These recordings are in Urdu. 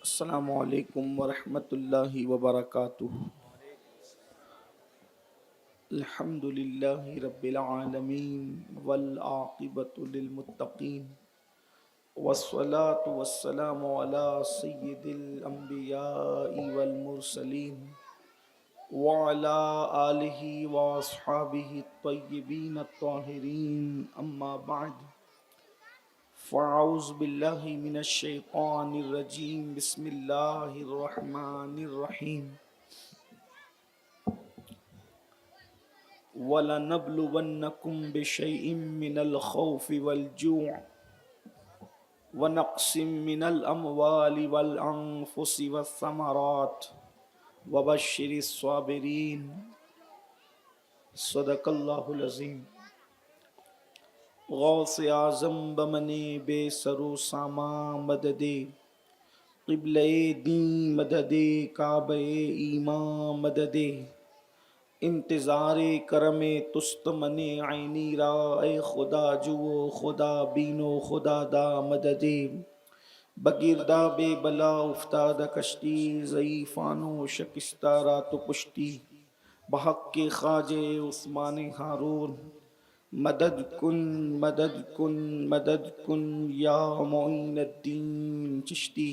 السلام علیکم ورحمۃ اللہ وبرکاتہ۔ الحمد للہ رب العالمین والعاقبۃ للمتقین والصلاة والسلام علی سید الانبیاء والمرسلین وعلی آلہ واصحابہ الطیبین الطاہرین، اما بعد فاعوذ باللہ من الشیطان الرجیم، بسم اللہ الرحمن الرحیم۔ وَلَنَبْلُوَنَّكُمْ بِشَيْءٍ مِّنَ الْخَوْفِ وَالْجُوعِ وَنَقْصٍ مِّنَ الْأَمْوَالِ وَالْأَنفُسِ وَالثَّمَرَاتِ وَبَشِّرِ الصَّابِرِينَ۔ صدق اللہ العظیم۔ غوث اعظم بمنے بے سرو ساما مددے، قبلِ دین مددے، کعبہ ایمان مددے، انتظار کرم تست من عینی را، اے خدا جو خدا بینو خدا دا مددے۔ بگردہ بے بلا افتاد کشتی، ضعیفانو شکستہ را تو پشتی، بحق کے خواجہ عثمان ہارون، مدد کن مدد کن مدد کن یا معین الدین چشتی۔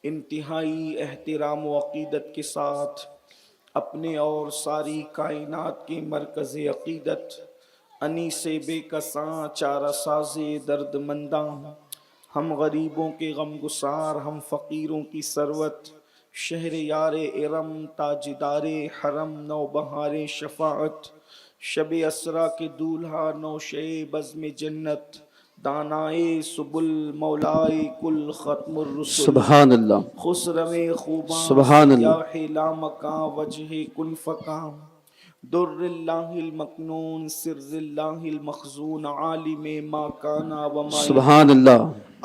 انتہائی احترام و عقیدت کے ساتھ اپنے اور ساری کائنات کے مرکز عقیدت، انیس بے کساں چارہ ساز درد منداں، ہم غریبوں کے غم گسار، ہم فقیروں کی ثروت، شہر یار ارم، تاجدار حرم، نوبہار شفاعت، شب اسرا کے دولہا، نوشے بزم جنت، دانائے سبل، مولائے کل، ختم الرسل، سبحان اللہ، خسرو خوباں، سبحان اللہ، سیاح لامکاں، وجہ کن فکاں، در اللہ المکنون، سر اللہ المخزون، عالم ما کانا وما سبحان یکون، اللہ،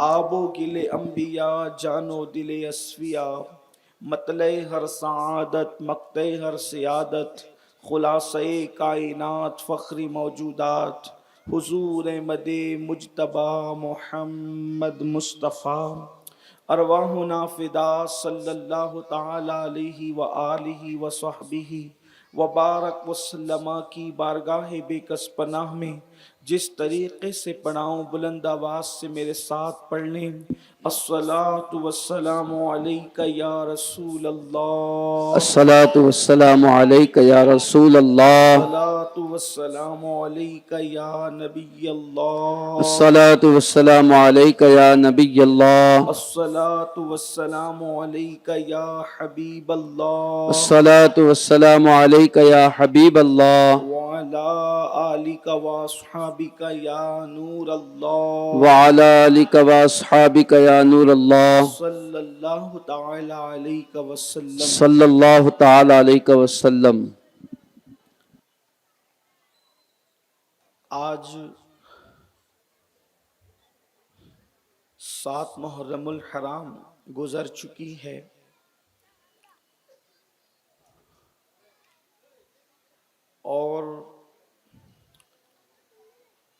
آب و گل انبیاء، جان و دل اصفیاء، مطلع ہر سعادت، مقطع ہر سیادت، خلاصہ کائنات، فخر موجودات، حضور احمد مجتبی محمد مصطفیٰ، ارواحنا فدا صلی اللہ تعالی علیہ وآلہ وصحبہ وبارک وسلم کی بارگاہ بے کس پناہ میں جس طریقے سے پڑھاؤں، بلند آواز سے میرے ساتھ پڑھ لیں۔ الصلاۃ والسلام علیک یا رسول اللہ، الصلاۃ والسلام علیک یا رسول اللہ، الصلاۃ والسلام علیک یا نبی اللہ، الصلاۃ والسلام علیک یا نبی اللہ، الصلاۃ والسلام علیک یا حبیب اللہ، الصلاۃ والسلام علیک یا حبیب اللہ، وعلی آلک واصحابک یا نور اللہ، وعلی آلک واصحابک یا نور اللہ، صلی اللہ تعالی علیہ وسلم۔ صلی اللہ تعالی علیہ وسلم۔ آج 7 محرم الحرام گزر چکی ہے اور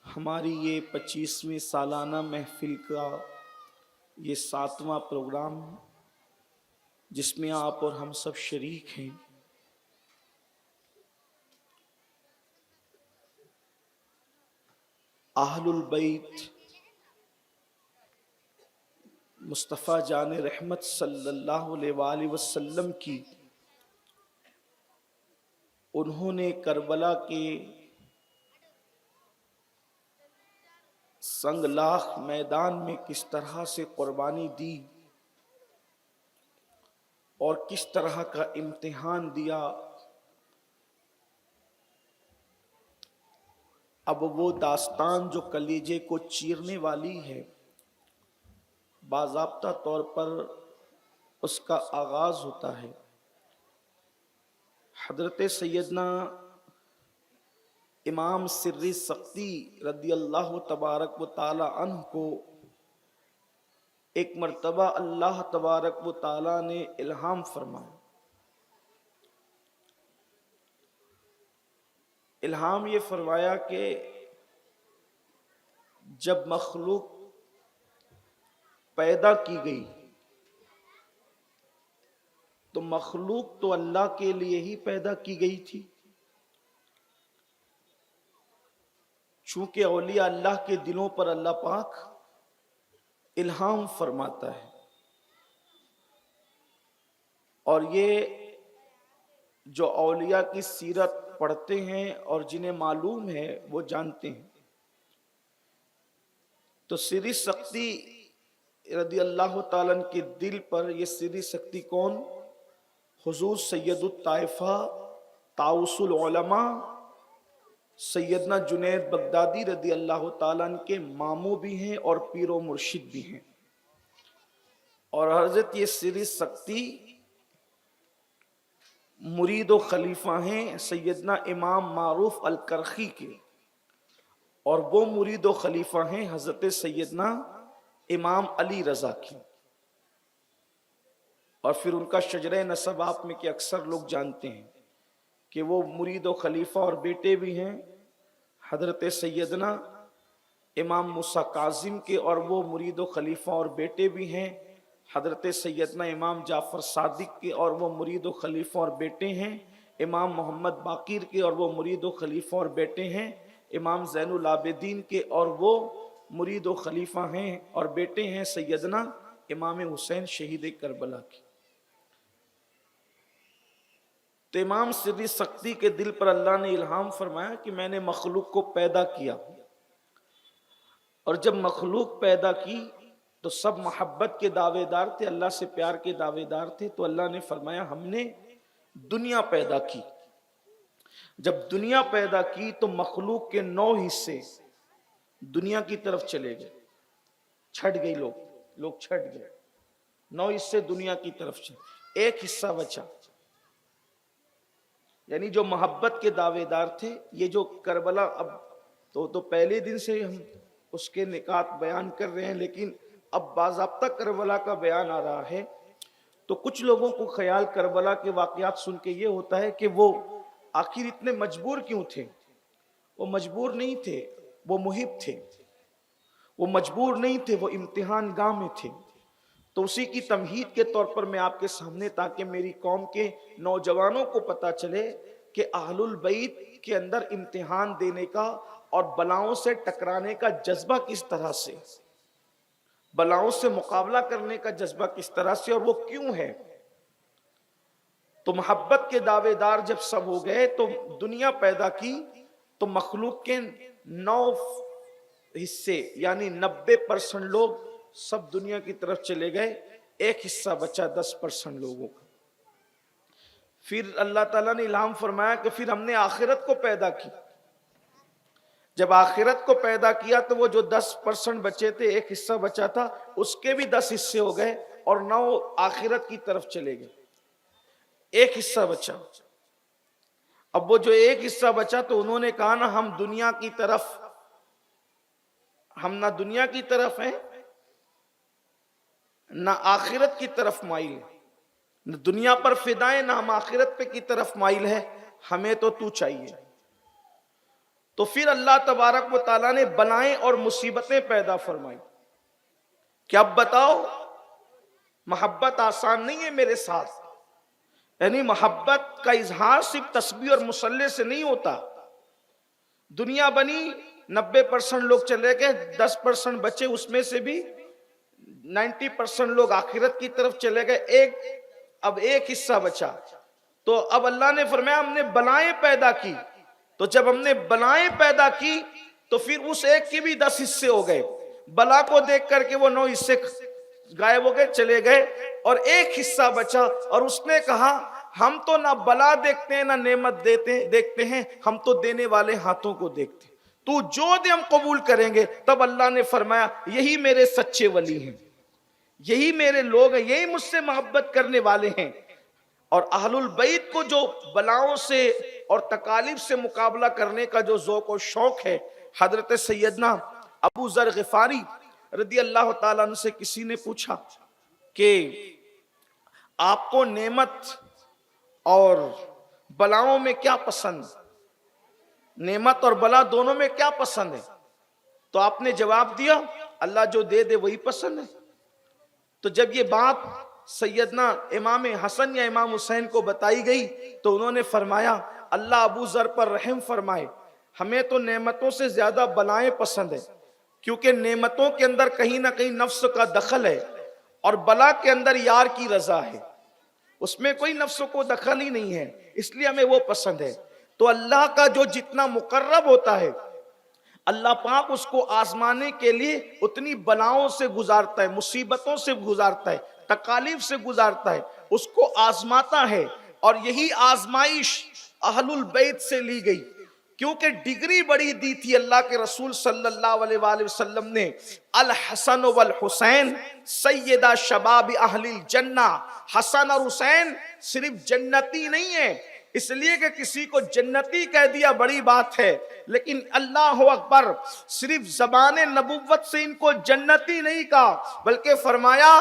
ہماری یہ 25ویں سالانہ محفل کا یہ 7واں پروگرام، جس میں آپ اور ہم سب شریک ہیں۔ اہل البیت مصطفیٰ جان رحمت صلی اللہ علیہ وآلہ وسلم کی، انہوں نے کربلا کے سنگ لاخ میدان میں کس طرح سے قربانی دی اور کس طرح کا امتحان دیا، اب وہ داستان جو کلیجے کو چیرنے والی ہے، باضابطہ طور پر اس کا آغاز ہوتا ہے۔ حضرت سیدنا امام سری سختی رضی اللہ تبارک و تعالی عنہ کو ایک مرتبہ اللہ تبارک و تعالی نے الہام فرمایا۔ الہام یہ فرمایا کہ جب مخلوق پیدا کی گئی مخلوق تو اللہ کے لیے ہی پیدا کی گئی تھی. چونکہ اولیاء اللہ کے دلوں پر اللہ پاک الہام فرماتا ہے، اور یہ جو اولیاء کی سیرت پڑھتے ہیں اور جنہیں معلوم ہے وہ جانتے ہیں. تو سری سکتی رضی اللہ تعالیٰ عنہ کے دل پر یہ سری سکتی کون؟ حضور سید الطائفہ طاؤس العلماء سیدنا جنید بغدادی رضی اللہ تعالیٰ عنہ کے ماموں بھی ہیں اور پیر و مرشد بھی ہیں. اور حضرت یہ سری سکتی مرید و خلیفہ ہیں سیدنا امام معروف الکرخی کے، اور وہ مرید و خلیفہ ہیں حضرت سیدنا امام علی رضا کی. اور پھر ان کا شجرہ نسب آپ میں کہ اکثر لوگ جانتے ہیں کہ وہ مرید و خلیفہ اور بیٹے بھی ہیں حضرت سیدنا امام موسیٰ کاظم کے، اور وہ مرید و خلیفہ اور بیٹے بھی ہیں حضرت سیدنا امام جعفر صادق کے، اور وہ مرید و خلیفہ اور بیٹے ہیں امام محمد باقر کے، اور وہ مرید و خلیفہ اور بیٹے ہیں امام زین العابدین کے، اور وہ مرید و خلیفہ ہیں اور بیٹے ہیں سیدنا امام حسین شہید کربلا کے. تو امام سری سکتی کے دل پر اللہ نے الہام فرمایا کہ میں نے مخلوق کو پیدا کیا، اور جب مخلوق پیدا کی تو سب محبت کے دعوے دار تھے، اللہ سے پیار کے دعوے دار تھے. تو اللہ نے فرمایا ہم نے دنیا پیدا کی. جب دنیا پیدا کی تو مخلوق کے 9 حصے دنیا کی طرف چلے گئے، چھٹ گئی، لوگ چھٹ گئے، 9 حصے دنیا کی طرف چلے، ایک حصہ بچا. یعنی جو محبت کے دعوے دار تھے، یہ جو کربلا، اب تو پہلے دن سے ہم اس کے نکات بیان کر رہے ہیں، لیکن اب باضابطہ کربلا کا بیان آ رہا ہے. تو کچھ لوگوں کو خیال کربلا کے واقعات سن کے یہ ہوتا ہے کہ وہ آخر اتنے مجبور کیوں تھے؟ وہ مجبور نہیں تھے، وہ محب تھے. وہ مجبور نہیں تھے، وہ امتحان گاہ میں تھے. تو اسی کی تمہید کے طور پر میں آپ کے سامنے، تاکہ میری قوم کے نوجوانوں کو پتا چلے کہ اہل البیت کے اندر امتحان دینے کا اور بلاؤں سے ٹکرانے کا جذبہ کس طرح سے، بلاؤں سے مقابلہ کرنے کا جذبہ کس طرح سے، اور وہ کیوں ہے. تو محبت کے دعوے دار جب سب ہو گئے تو دنیا پیدا کی، تو مخلوق کے 9 حصے یعنی 90% لوگ سب دنیا کی طرف چلے گئے، ایک حصہ بچا 10% لوگوں کا. پھر اللہ تعالیٰ نے الہام فرمایا کہ پھر ہم نے آخرت کو پیدا کی. جب آخرت کو پیدا کیا تو وہ جو 10% بچے تھے، ایک حصہ بچا تھا، اس کے بھی 10 حصے ہو گئے اور 9 آخرت کی طرف چلے گئے، ایک حصہ بچا. اب وہ جو ایک حصہ بچا تو انہوں نے کہا نا ہم دنیا کی طرف، ہم نہ دنیا کی طرف ہیں نہ آخرت کی طرف مائل ہیں، نہ دنیا پر فدائیں نہ ہم آخرت پہ کی طرف مائل ہے، ہمیں تو چاہیے. تو پھر اللہ تبارک و تعالیٰ نے بلائیں اور مصیبتیں پیدا فرمائی کہ اب بتاؤ، محبت آسان نہیں ہے میرے ساتھ. یعنی محبت کا اظہار صرف تسبیح اور مصلی سے نہیں ہوتا. دنیا بنی، 90% لوگ چلے گئے، 10% بچے، اس میں سے بھی 90% لوگ آخرت کی طرف چلے گئے، اب ایک حصہ بچا. تو اب اللہ نے فرمایا ہم نے بلائیں پیدا کی. تو جب ہم نے بلائیں پیدا کی تو پھر اس ایک کے بھی 10 حصے ہو گئے. بلا کو دیکھ کر کے وہ 9 حصے غائب ہو گئے، چلے گئے، اور ایک حصہ بچا. اور اس نے کہا ہم تو نہ بلا دیکھتے ہیں نہ نعمت دیکھتے ہیں، ہم تو دینے والے ہاتھوں کو دیکھتے ہیں. تو جو دے ہم قبول کریں گے. تب اللہ نے فرمایا یہی میرے سچے ولی ہیں، یہی میرے لوگ ہیں، یہی مجھ سے محبت کرنے والے ہیں. اور اہل البیت کو جو بلاؤں سے اور تکالیف سے مقابلہ کرنے کا جو ذوق و شوق ہے، حضرت سیدنا ابو ذر غفاری رضی اللہ تعالیٰ عنہ سے کسی نے پوچھا کہ آپ کو نعمت اور بلاؤں میں کیا پسند، نعمت اور بلا دونوں میں کیا پسند ہے؟ تو آپ نے جواب دیا اللہ جو دے دے وہی پسند ہے. تو جب یہ بات سیدنا امام حسن یا امام حسین کو بتائی گئی تو انہوں نے فرمایا اللہ ابو ذر پر رحم فرمائے، ہمیں تو نعمتوں سے زیادہ بلائیں پسند ہے، کیونکہ نعمتوں کے اندر کہیں نہ کہیں نفس کا دخل ہے اور بلا کے اندر یار کی رضا ہے، اس میں کوئی نفس کو دخل ہی نہیں ہے، اس لیے ہمیں وہ پسند ہے۔ تو اللہ کا جو جتنا مقرب ہوتا ہے اللہ پاک اس کو آزمانے کے لیے اتنی بلاؤں سے گزارتا ہے، مصیبتوں سے گزارتا ہے، تکالیف سے گزارتا ہے، اس کو آزماتا ہے۔ اور یہی آزمائش اہل البیت سے لی گئی، کیونکہ ڈگری بڑی دی تھی اللہ کے رسول صلی اللہ علیہ وآلہ وسلم نے، الحسن والحسین سیدہ شباب اہل الجنہ۔ حسن اور حسین صرف جنتی نہیں ہے، اس لیے کہ کسی کو جنتی کہہ دیا بڑی بات ہے، لیکن اللہ اکبر، صرف زبان نبوت سے ان کو جنتی نہیں کہا، بلکہ فرمایا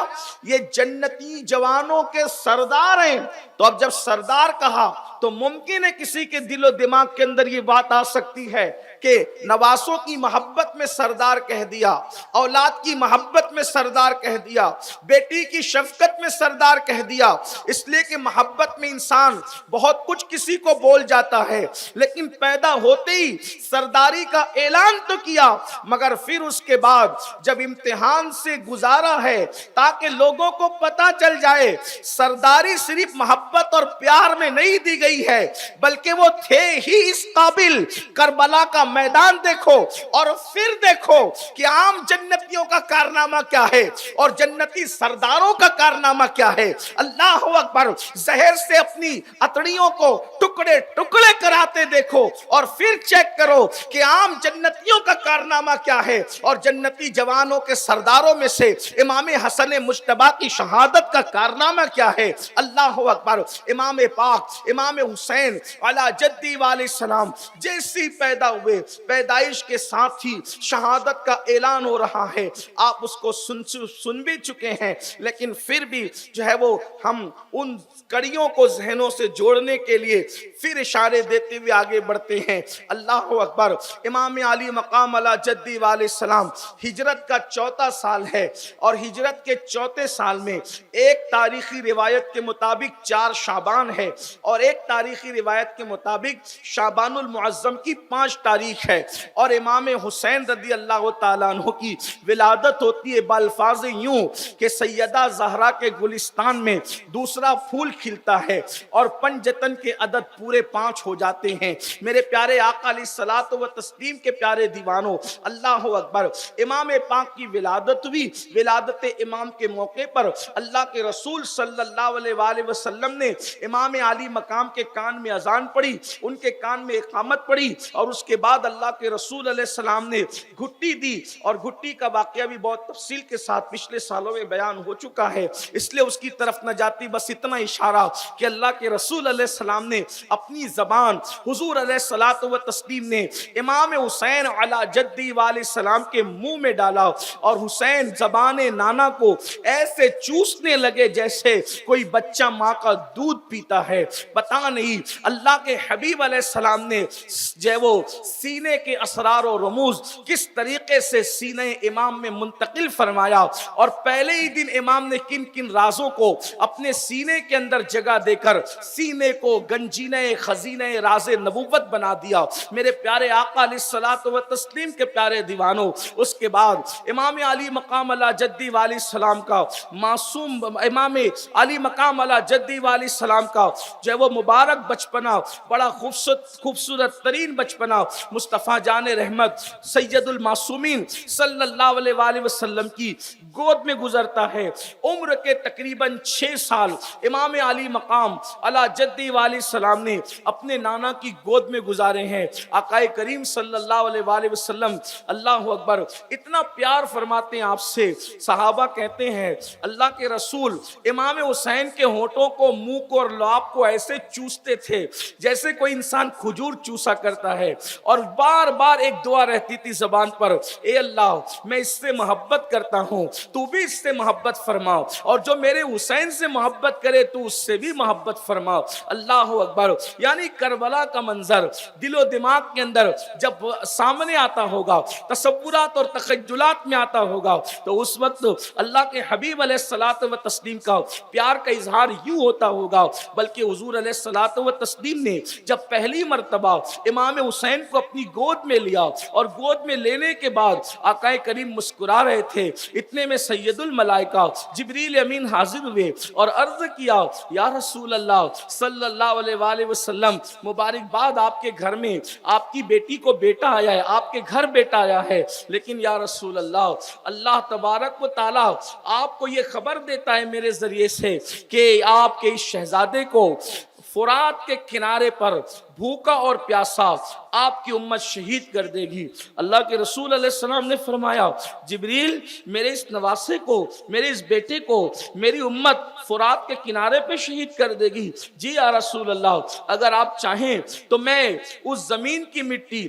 یہ جنتی جوانوں کے سردار ہیں۔ تو اب جب سردار کہا تو ممکن ہے کسی کے دل و دماغ کے اندر یہ بات آ سکتی ہے کہ نواسوں کی محبت میں سردار کہہ دیا، اولاد کی محبت میں سردار کہہ دیا، بیٹی کی شفقت میں سردار کہہ دیا، اس لیے کہ محبت میں انسان بہت کچھ کسی کو بول جاتا ہے، لیکن پیدا ہوتے ہی سرداری کا اعلان تو کیا، مگر پھر اس کے بعد جب امتحان سے گزارا ہے تاکہ لوگوں کو پتا چل جائے سرداری صرف محبت اور پیار میں نہیں دی گئی ہے، بلکہ وہ تھے ہی اس قابل۔ کربلا کا میدان دیکھو اور پھر دیکھو کہ عام جنتیوں کا کارنامہ کیا ہے اور جنتی سرداروں کا کارنامہ کیا ہے۔ اللہ اکبر، زہر سے اپنی اتڑیوں کو ٹکڑے ٹکڑے کراتے دیکھو اور پھر چیک کرو کہ عام جنتیوں کا کارنامہ کیا ہے اور جنتی جوانوں کے سرداروں میں سے امام حسن مجتبی کی شہادت کا کارنامہ کیا ہے۔ اللہ اکبر، امام پاک امام حسین علی جدی علیہ السلام جیسی پیدا ہوئے، پیدائش کے ساتھ ہی شہادت کا اعلان ہو رہا ہے، آپ اس کو سن بھی چکے ہیں، لیکن پھر بھی جو ہے وہ ہم ان کڑیوں کو ذہنوں سے جوڑنے کے لیے پھر اشارے دیتے ہوئے آگے بڑھتے ہیں۔ اللہ اکبر، امام علی مقام علی جدی علیہ السلام ہجرت کا 4واں سال ہے، اور ہجرت کے 4 سال میں ایک تاریخی روایت کے مطابق 4 شعبان ہے، اور ایک تاریخی روایت کے مطابق شعبان المعظم کی 5 تاریخ ہے، اور امام حسین رضی اللہ تعالیٰ عنہ کی ولادت ہوتی ہے بالفاظ یوں کہ سیدہ زہرا کے گلستان میں دوسرا پھول کھلتا ہے اور پنجتن کے عدد پورے 5 ہو جاتے ہیں۔ میرے پیارے آقا علیہ الصلوۃ والتسلیم کے پیارے دیوانوں، اللہ اکبر، امام پاک کی ولادت ہوئی۔ ولادت امام کے موقع پر اللہ کے رسول صلی اللہ علیہ وآلہ وسلم نے امام علی مقام کے کان میں اذان پڑھی، ان کے کان میں اقامت پڑھی، اور اس کے بعد اللہ کے رسول علیہ السلام نے گھٹی دی، اور گھٹی کا واقعہ بھی بہت تفصیل کے ساتھ پچھلے سالوں میں بیان ہو چکا ہے، اس لیے اس کی طرف نہ جاتی، بس اتنا اشارہ کہ اللہ کے رسول علیہ السلام نے اپنی زبان حضور علیہ الصلوۃ والتسلیم نے امام حسین علی جدی علیہ السلام کے منہ میں ڈالا، اور حسین زبان نانا کو ایسے چوسنے لگے جیسے کوئی بچہ ماں کا دودھ پیتا ہے۔ پتہ نہیں اللہ کے حبیب علیہ السلام نے جو وہ سینے کے اسرار و رموز کس طریقے سے سینے امام میں منتقل فرمایا، اور پہلے ہی دن امام نے کن کن رازوں کو اپنے سینے کے اندر جگہ دے کر سینے کو گنجینہ خزینہ راز نبوت بنا دیا۔ میرے پیارے آقا علیہ الصلوۃ والتسلیم کے پیارے دیوانوں، اس کے بعد امام علی مقام علی جدی علیہ السلام کا معصوم، امام علی مقام علی جدی علیہ السلام کا جو ہے وہ مبارک بچپنا، بڑا خوبصورت ترین بچپنا مصطفیٰ جان رحمت سید المعصومین صلی اللہ علیہ وآلہ وسلم کی گود میں گزرتا ہے۔ عمر کے تقریباً 6 سال امام علی مقام علی جدی علیہ السلام نے اپنے نانا کی گود میں گزارے ہیں۔ آقا کریم صلی اللہ علیہ وآلہ وسلم اللہ اکبر اتنا پیار فرماتے ہیں آپ سے، صحابہ کہتے ہیں اللہ کے رسول امام حسین کے ہونٹوں کو، منہ کو اور لعاب کو ایسے چوستے تھے جیسے کوئی انسان کھجور چوسا کرتا ہے، اور بار بار ایک دعا رہتی تھی زبان پر، اے اللہ میں اس سے محبت کرتا ہوں، تو بھی اس سے محبت فرماؤ، اور جو میرے حسین سے محبت کرے تو اس سے بھی محبت فرماؤ۔ اللہ اکبر۔ یعنی کربلا کا منظر دل و دماغ کے اندر جب سامنے آتا ہوگا، تصورات اور تخیلات میں آتا ہوگا، تو اس وقت اللہ کے حبیب علیہ الصلوۃ و تسلیم کا پیار کا اظہار یوں ہوتا ہوگا، بلکہ حضور علیہ الصلوۃ و تسلیم نے جب پہلی مرتبہ امام حسین کو اپنی گود میں لیا، اور گود میں لینے کے بعد آقا کریم مسکرا رہے تھے، اتنے میں سید الملائکہ جبریل امین حاضر ہوئے اور عرض کیا، یا رسول اللہ صلی اللہ علیہ وآلہ وسلم، مبارکباد آپ کے گھر میں آپ کی بیٹی کو بیٹا آیا ہے، آپ کے گھر بیٹا آیا ہے، لیکن یا رسول اللہ، اللہ تبارک و تعالی آپ کو یہ خبر دیتا ہے میرے ذریعے سے کہ آپ کے اس شہزادے کو فرات کے کنارے پر بھوکا اور پیاسا آپ کی امت شہید کر دے گی۔ اللہ کے رسول علیہ السلام نے فرمایا، جبریل میرے اس نواسے کو، میرے اس بیٹے کو میری امت فرات کے کنارے پہ شہید کر دے گی؟ جی یا رسول اللہ، اگر آپ چاہیں تو میں اس زمین کی مٹی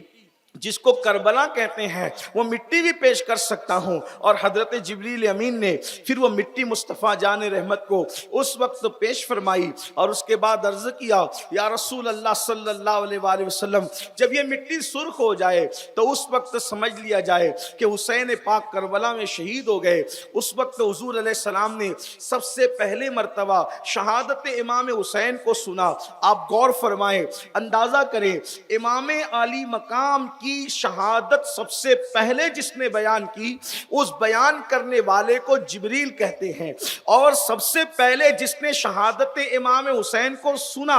جس کو کربلا کہتے ہیں وہ مٹی بھی پیش کر سکتا ہوں۔ اور حضرت جبریل امین نے پھر وہ مٹی مصطفیٰ جان رحمت کو اس وقت پیش فرمائی، اور اس کے بعد عرض کیا، یا رسول اللہ صلی اللہ علیہ وآلہ وسلم، جب یہ مٹی سرخ ہو جائے تو اس وقت سمجھ لیا جائے کہ حسین پاک کربلا میں شہید ہو گئے۔ اس وقت حضور علیہ السلام نے سب سے پہلے مرتبہ شہادت امام حسین کو سنا۔ آپ غور فرمائیں، اندازہ کریں، امام عالی مقام کی شہادت سب سے پہلے جس نے بیان کی، اس بیان کرنے والے کو جبریل کہتے ہیں، اور سب سے پہلے جس نے شہادت امام حسین کو سنا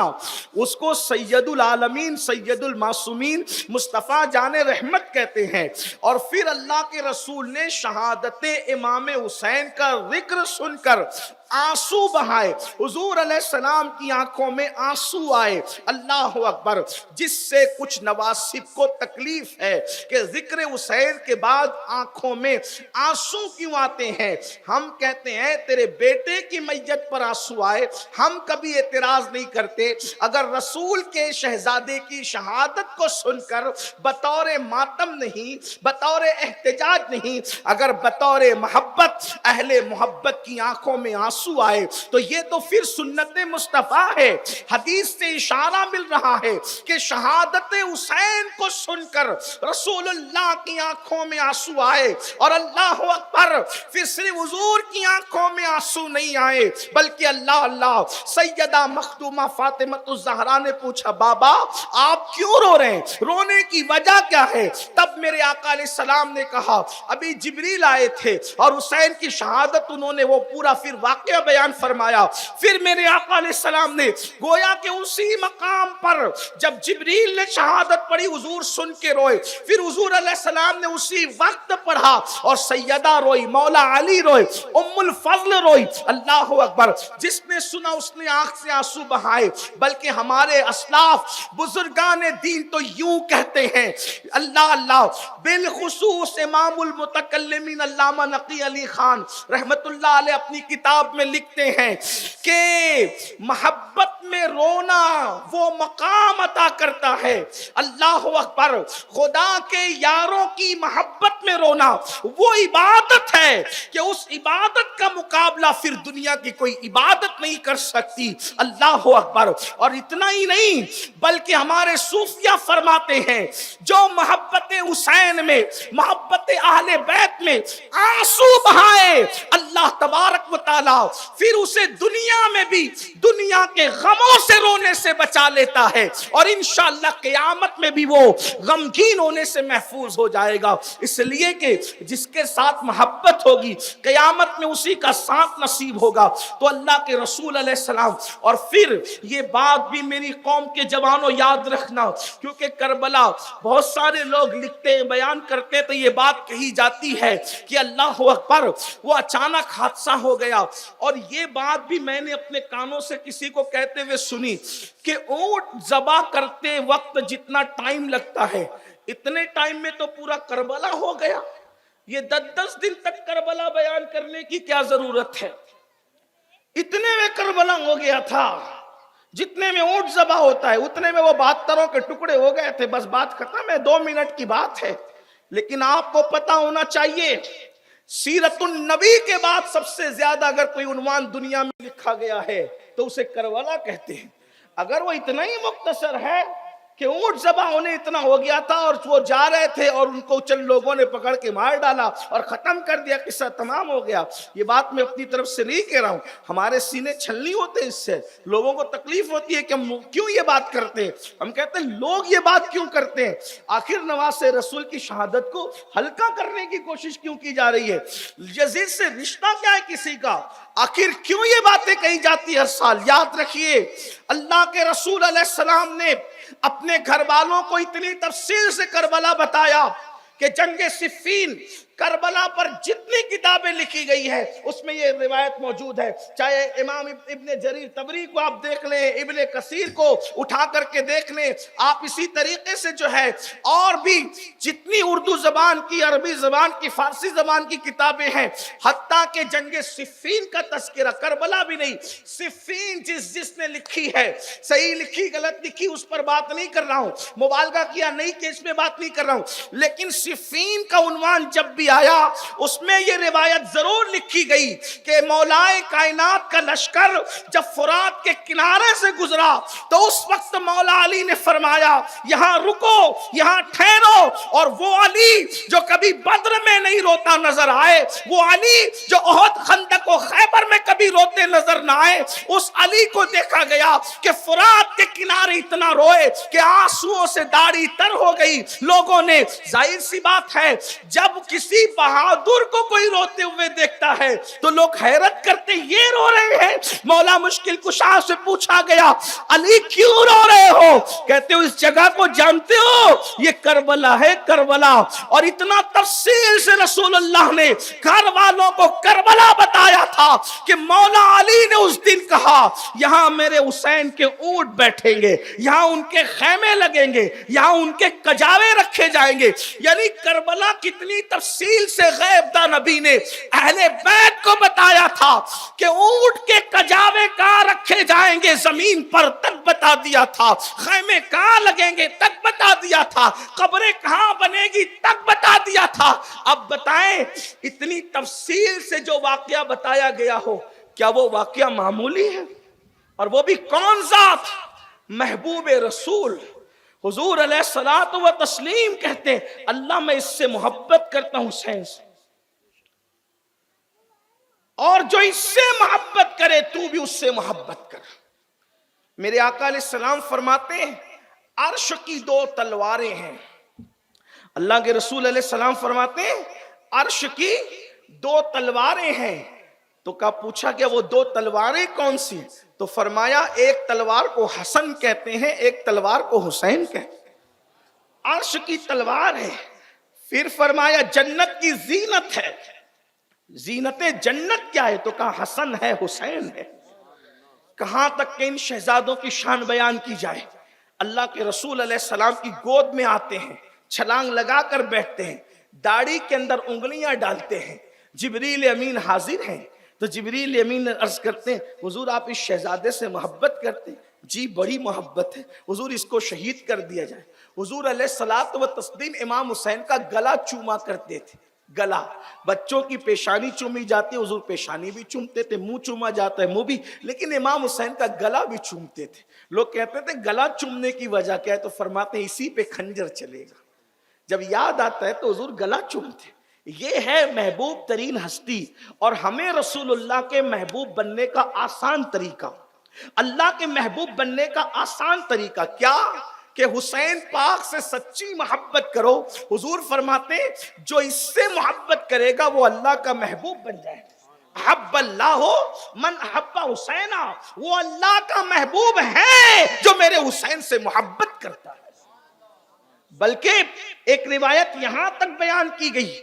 اس کو سید العالمین، سید المعصومین، مصطفیٰ جان رحمت کہتے ہیں۔ اور پھر اللہ کے رسول نے شہادت امام حسین کا ذکر سن کر آنسو بہائے، حضور علیہ السلام کی آنکھوں میں آنسو آئے۔ اللہ اکبر۔ جس سے کچھ نواسب کو تکلیف ہے کہ ذکر حسین کے بعد آنکھوں میں آنسو کیوں آتے ہیں، ہم کہتے ہیں تیرے بیٹے کی میت پر آنسو آئے، ہم کبھی اعتراض نہیں کرتے۔ اگر رسول کے شہزادے کی شہادت کو سن کر بطور ماتم نہیں، بطور احتجاج نہیں، اگر بطور محبت، اہل محبت کی آنکھوں میں آنسو آئے تو یہ تو پھر سنت مصطفیٰ ہے۔ حدیث سے اشارہ مل رہا ہے کہ شہادت حسین کو سن کر رسول اللہ کی آنکھوں میں آنسو آئے، اور اللہ اکبر، پھر صرف حضور کی آنکھوں میں آنسو نہیں آئے بلکہ اللہ اللہ، سیدہ مخدومہ فاطمہ الزہرا نے پوچھا، بابا آپ کیوں رو رہے ہیں، رونے کی وجہ کیا ہے؟ تب میرے آقا علیہ السلام نے کہا، ابھی جبریل آئے تھے اور حسین کی شہادت انہوں نے وہ پورا پھر واقعہ بیان فرمایا۔ پھر میرے آقا علیہ السلام نے گویا کہ اسی مقام پر جب جبریل نے شہادت پڑھی حضور سن کے روئے، پھر حضور علیہ السلام نے اسی وقت پڑھا اور سیدہ روئی، مولا علی روئے، ام الفضل روئی۔ اللہ اکبر۔ جس نے سنا اس نے آنکھ سے آنسو بہائے، بلکہ ہمارے اسلاف بزرگان دین تو یوں کہتے ہیں، اللہ اللہ، بالخصوص امام المتکلمین علامہ نقی علی خان رحمت اللہ علیہ اپنی کتاب میں لکھتے ہیں کہ محبت میں رونا وہ مقام عطا کرتا ہے۔ اللہ اکبر۔ خدا کے یاروں کی محبت میں رونا وہ عبادت ہے کہ اس عبادت کا مقابلہ پھر دنیا کی کوئی عبادت نہیں کر سکتی۔ اللہ اکبر۔ اور اتنا ہی نہیں بلکہ ہمارے صوفیہ فرماتے ہیں، جو محبت حسین میں، محبت اہل بیت میں آنسو بہائے، اللہ تبارک و تعالی پھر اسے دنیا میں بھی دنیا کے غموں سے رونے سے بچا لیتا ہے، اور انشاءاللہ قیامت میں بھی وہ غمگین ہونے سے محفوظ ہو جائے گا۔ اس لیے کہ جس کے ساتھ محبت ہوگی قیامت میں اسی کا ساتھ نصیب ہوگا۔ تو اللہ کے رسول علیہ السلام، اور پھر یہ بات بھی میری قوم کے جوانوں یاد رکھنا، کیونکہ کربلا بہت سارے لوگ لکھتے ہیں، بیان کرتے تو یہ بات کہی جاتی ہے کہ اللہ اکبر وہ اچانک حادثہ ہو گیا، اور یہ بات بھی میں نے اپنے کانوں سے کسی کو کہتے ہوئے سنی کہ اونٹ ذبح کرتے وقت جتنا ٹائم لگتا ہے اتنے ٹائم میں تو پورا کربلا ہو گیا، یہ 10 دن تک کربلا بیان کرنے کی کیا ضرورت ہے؟ اتنے میں کربلا ہو گیا تھا۔ جتنے میں اونٹ ذبح ہوتا ہے اتنے میں وہ 72 کے ٹکڑے ہو گئے تھے، بس بات ختم ہے، 2 منٹ کی بات ہے۔ لیکن آپ کو پتا ہونا چاہیے سیرت النبی کے بعد سب سے زیادہ اگر کوئی عنوان دنیا میں لکھا گیا ہے تو اسے کربلا کہتے ہیں۔ اگر وہ اتنا ہی مختصر ہے کہ اونٹ ذبح ہونے اتنا ہو گیا تھا اور وہ جا رہے تھے اور ان کو چند لوگوں نے پکڑ کے مار ڈالا اور ختم کر دیا، قصہ تمام ہو گیا، یہ بات میں اپنی طرف سے نہیں کہہ رہا ہوں، ہمارے سینے چھلنی ہوتے ہیں اس سے، لوگوں کو تکلیف ہوتی ہے کہ ہم کیوں یہ بات کرتے ہیں، ہم کہتے ہیں لوگ یہ بات کیوں کرتے ہیں، آخر نواسے رسول کی شہادت کو ہلکا کرنے کی کوشش کیوں کی جا رہی ہے، یزید سے رشتہ کیا ہے کسی کا، آخر کیوں یہ باتیں کہی جاتی ہے ہر سال۔ یاد رکھیے اللہ کے رسول علیہ السلام نے اپنے گھر والوں کو اتنی تفصیل سے کربلا بتایا کہ جنگ صفین کربلا پر جتنی کتابیں لکھی گئی ہے اس میں یہ روایت موجود ہے، چاہے امام ابن جریر طبری کو آپ دیکھ لیں، ابن کثیر کو اٹھا کر کے دیکھ لیں، آپ اسی طریقے سے جو ہے اور بھی جتنی اردو زبان کی، عربی زبان کی، فارسی زبان کی کتابیں ہیں، حتیٰ کہ جنگ صفین کا تذکرہ، کربلا بھی نہیں، صفین جس نے لکھی ہے، صحیح لکھی غلط لکھی اس پر بات نہیں کر رہا ہوں، مبالغہ کیا نہیں کہ اس میں بات نہیں کر رہا ہوں، لیکن صفین کا عنوان جب بھی آیا اس میں یہ روایت ضرور لکھی گئی کہ مولائے کائنات کا لشکر جب فرات کے کنارے سے گزرا تو اس وقت مولا علی نے فرمایا یہاں رکو، یہاں ٹھہرو، اور وہ علی جو کبھی بدر میں نہیں روتا نظر آئے، وہ علی جو احد خندق و خیبر میں کبھی روتے نظر نہ آئے، اس علی کو دیکھا گیا کہ فرات کے کنارے اتنا روئے کہ آنسوؤں سے داڑھی تر ہو گئی۔ لوگوں نے، ظاہر سی بات ہے جب کسی بہادر کو کوئی روتے ہوئے دیکھتا ہے تو لوگ حیرت کرتے یہ رو رہے ہیں۔ مولا مشکل کشا سے پوچھا گیا علی کیوں رو رہے ہو؟ کہتے ہو اس جگہ کو جانتے ہو، یہ کربلا ہے، کربلا۔ اور اتنا تفصیل سے رسول اللہ نے گھر والوں کو کربلا بتایا تھا کہ مولا علی نے اس دن کہا یہاں میرے حسین کے اونٹ بیٹھیں گے، یہاں ان کے خیمے لگیں گے، یہاں ان کے کجاوے رکھے جائیں گے۔ یعنی کربلا کتنی تفصیل سے غیب داں نبی نے اہل بیت کو بتایا تھا کہ اونٹ کے کجاوے کہاں رکھے جائیں گے زمین پر تک بتا دیا تھا، خیمے کہاں لگیں گے تک بتا دیا تھا، قبریں کہاں بنے گی تک بتا دیا تھا۔ اب بتائیں اتنی تفصیل سے جو واقعہ بتایا گیا ہو کیا وہ واقعہ معمولی ہے؟ اور وہ بھی کون ذات؟ محبوب رسول حضور علیہ الصلوۃ و تسلیم کہتے ہیں اللہ میں اس سے محبت کرتا ہوں حسین سے، اور جو اس سے محبت کرے تو بھی اس سے محبت کر۔ میرے آقا علیہ السلام فرماتے ہیں عرش کی 2 تلواریں ہیں، اللہ کے رسول علیہ السلام فرماتے ہیں عرش کی 2 تلواریں ہیں۔ تو کہا پوچھا کہ وہ 2 تلواریں کون سی؟ تو فرمایا ایک تلوار کو حسن کہتے ہیں، ایک تلوار کو حسین کہتے ہیں، عرش کی تلوار ہے۔ پھر فرمایا جنت کی زینت ہے، زینت جنت کیا ہے؟ تو کہا حسن ہے، حسین ہے۔ کہاں تک کہ ان شہزادوں کی شان بیان کی جائے، اللہ کے رسول علیہ السلام کی گود میں آتے ہیں، چھلانگ لگا کر بیٹھتے ہیں، داڑھی کے اندر انگلیاں ڈالتے ہیں، جبریل امین حاضر ہیں تو جبریل امین عرض کرتے ہیں حضور آپ اس شہزادے سے محبت کرتے ہیں؟ جی بڑی محبت ہے حضور، اس کو شہید کر دیا جائے۔ حضور علیہ الصلوۃ و تسلیم امام حسین کا گلا چوما کرتے تھے، گلا، بچوں کی پیشانی چومی جاتی ہے حضور پیشانی بھی چومتے تھے، منہ چوما جاتا ہے منہ بھی، لیکن امام حسین کا گلا بھی چومتے تھے۔ لوگ کہتے تھے گلا چومنے کی وجہ کیا ہے؟ تو فرماتے ہیں اسی پہ خنجر چلے گا۔ جب یاد آتا ہے تو حضور گلا چومتے۔ یہ ہے محبوب ترین ہستی، اور ہمیں رسول اللہ کے محبوب بننے کا آسان طریقہ، اللہ کے محبوب بننے کا آسان طریقہ کیا کہ حسین پاک سے سچی محبت کرو۔ حضور فرماتے ہیں جو اس سے محبت کرے گا وہ اللہ کا محبوب بن جائے گا۔ احب اللہ من احب حسینا، وہ اللہ کا محبوب ہے جو میرے حسین سے محبت کرتا ہے۔ بلکہ ایک روایت یہاں تک بیان کی گئی،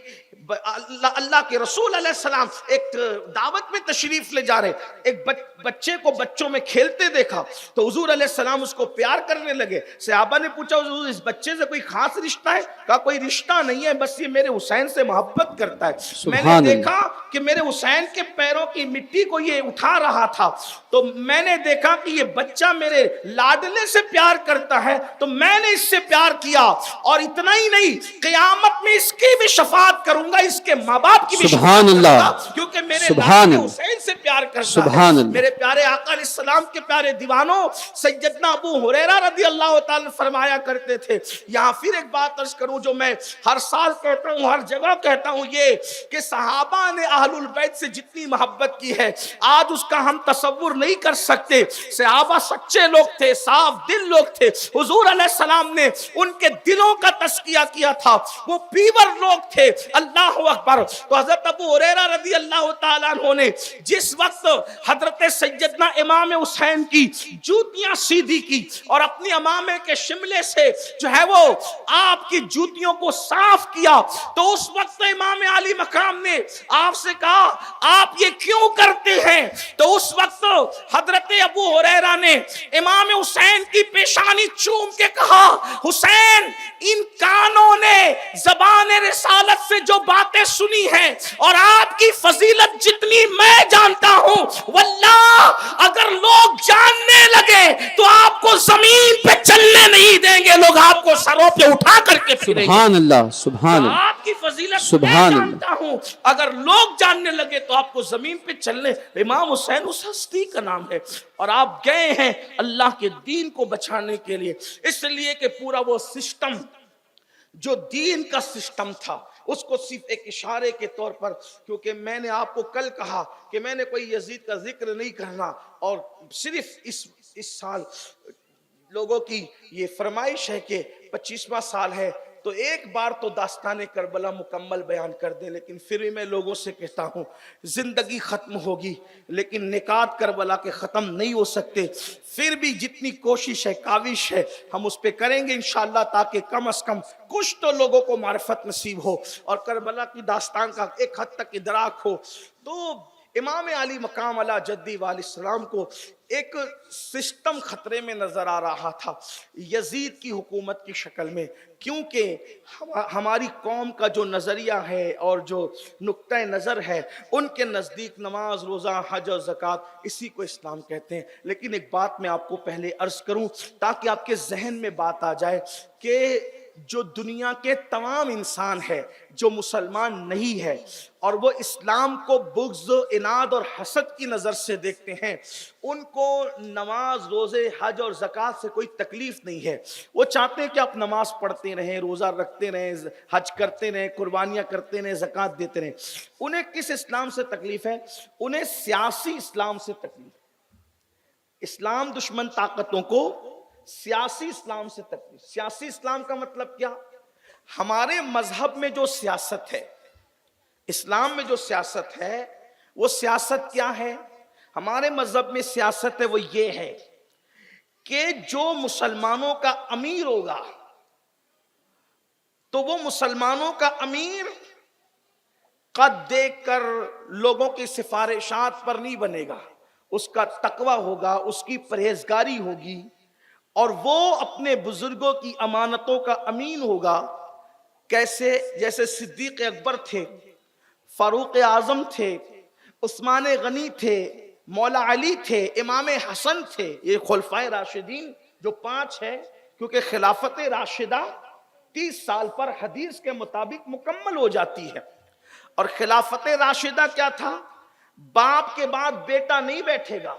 اللہ کے رسول علیہ السلام ایک دعوت میں تشریف لے جا رہے، ایک بچے کو بچوں میں کھیلتے دیکھا تو حضور علیہ السلام اس کو پیار کرنے لگے۔ صحابہ نے پوچھا حضور اس بچے سے کوئی خاص رشتہ ہے؟ کہا کوئی رشتہ نہیں ہے، بس یہ میرے حسین سے محبت کرتا ہے۔ میں نے دیکھا کہ میرے حسین کے پیروں کی مٹی کو یہ اٹھا رہا تھا تو میں نے دیکھا کہ یہ بچہ میرے لاڈلے سے پیار کرتا ہے تو میں نے اس سے پیار کیا، اور اتنا ہی نہیں قیامت میں اس کی بھی شفاعت کروں گا، اس کے ماں باپ کی بھی شفاعت کروں گا، کیونکہ میرے لاڈلے حسین سے پیار کرتا ہے۔ میرے پیارے آقا علیہ السلام کے پیارے دیوانوں، سیدنا ابو ہریرہ رضی اللہ تعالی فرمایا کرتے تھے، یہاں پھر ایک بات عرض کروں جو میں ہر سال کہتا ہوں، ہر جگہ کہتا ہوں، یہ کہ صحابہ نے اہل البیت سے جتنی محبت کی ہے آج اس کا ہم تصور نہیں کر سکتے۔ صحابہ سچے لوگ تھے، صاف دل لوگ تھے، حضور علیہ السلام نے ان کے دلوں کا تزکیہ کیا تھا، وہ پیور لوگ تھے۔ اللہ اکبر۔ تو حضرت ابو ہریرہ رضی اللہ تعالیٰ عنہ نے جس وقت حضرت سیدنا امام حسین کی جوتیاں سیدھی کی اور اپنی امامے کے شملے سے جو ہے وہ آپ کی جوتیوں کو صاف کیا تو اس وقت امام علی مقام نے آپ سے کہا آپ یہ کیوں کرتے ہیں؟ تو اس وقت حضرت ابو ہریرہ نے امام حسین کی پیشانی چوم کے کہا حسین ان کانوں نے زبان رسالت سے جو باتیں سنی ہیں اور آپ کی فضیلت جتنی میں جانتا ہوں واللہ اگر لوگ جاننے لگے تو آپ کو زمین پہ چلنے نہیں دیں گے، لوگ آپ کو سروں پہ اٹھا کر کے پھریں گے۔ سبحان اللہ، سبحان اللہ، آپ کی فضیلت میں جانتا ہوں، اگر لوگ جاننے لگے تو آپ کو زمین پہ چلنے۔ امام حسین اس ہستی کا نام ہے اور آپ گئے ہیں اللہ کے دین کو بچانے کے لیے، اس لیے کہ پورا وہ سسٹم جو دین کا سسٹم تھا اس کو صرف ایک اشارے کے طور پر، کیونکہ میں نے آپ کو کل کہا کہ میں نے کوئی یزید کا ذکر نہیں کرنا، اور صرف اس سال لوگوں کی یہ فرمائش ہے کہ 25واں سال ہے تو ایک بار تو داستان کربلا مکمل بیان کر دیں، لیکن پھر بھی میں لوگوں سے کہتا ہوں زندگی ختم ہوگی لیکن نکات کربلا کے ختم نہیں ہو سکتے، پھر بھی جتنی کوشش ہے کاوش ہے ہم اس پہ کریں گے انشاءاللہ، تاکہ کم از کم کچھ تو لوگوں کو معرفت نصیب ہو اور کربلا کی داستان کا ایک حد تک ادراک ہو۔ تو امام علی مقام علی جدی علیہ السلام کو ایک سسٹم خطرے میں نظر آ رہا تھا یزید کی حکومت کی شکل میں، کیونکہ ہماری قوم کا جو نظریہ ہے اور جو نقطہ نظر ہے ان کے نزدیک نماز، روزہ، حج اور زکوٰۃ اسی کو اسلام کہتے ہیں۔ لیکن ایک بات میں آپ کو پہلے عرض کروں تاکہ آپ کے ذہن میں بات آ جائے کہ جو دنیا کے تمام انسان ہے جو مسلمان نہیں ہے اور وہ اسلام کو بغض، عناد اور حسد کی نظر سے دیکھتے ہیں، ان کو نماز، روزے، حج اور زکوٰۃ سے کوئی تکلیف نہیں ہے۔ وہ چاہتے ہیں کہ آپ نماز پڑھتے رہیں، روزہ رکھتے رہیں، حج کرتے رہیں، قربانیاں کرتے رہیں، زکوٰۃ دیتے رہیں۔ انہیں کس اسلام سے تکلیف ہے؟ انہیں سیاسی اسلام سے تکلیف ہے۔ اسلام دشمن طاقتوں کو سیاسی اسلام سے تکلیف۔ سیاسی اسلام کا مطلب کیا؟ ہمارے مذہب میں جو سیاست ہے، اسلام میں جو سیاست ہے وہ سیاست کیا ہے؟ ہمارے مذہب میں سیاست ہے وہ یہ ہے کہ جو مسلمانوں کا امیر ہوگا تو وہ مسلمانوں کا امیر قد دیکھ کر لوگوں کی سفارشات پر نہیں بنے گا، اس کا تقوی ہوگا، اس کی پرہیزگاری ہوگی، اور وہ اپنے بزرگوں کی امانتوں کا امین ہوگا۔ کیسے؟ جیسے صدیق اکبر تھے، فاروق اعظم تھے، عثمان غنی تھے، مولا علی تھے، امام حسن تھے، یہ خلفائے راشدین جو 5 ہے، کیونکہ خلافت راشدہ 30 سال پر حدیث کے مطابق مکمل ہو جاتی ہے۔ اور خلافت راشدہ کیا تھا؟ باپ کے بعد بیٹا نہیں بیٹھے گا،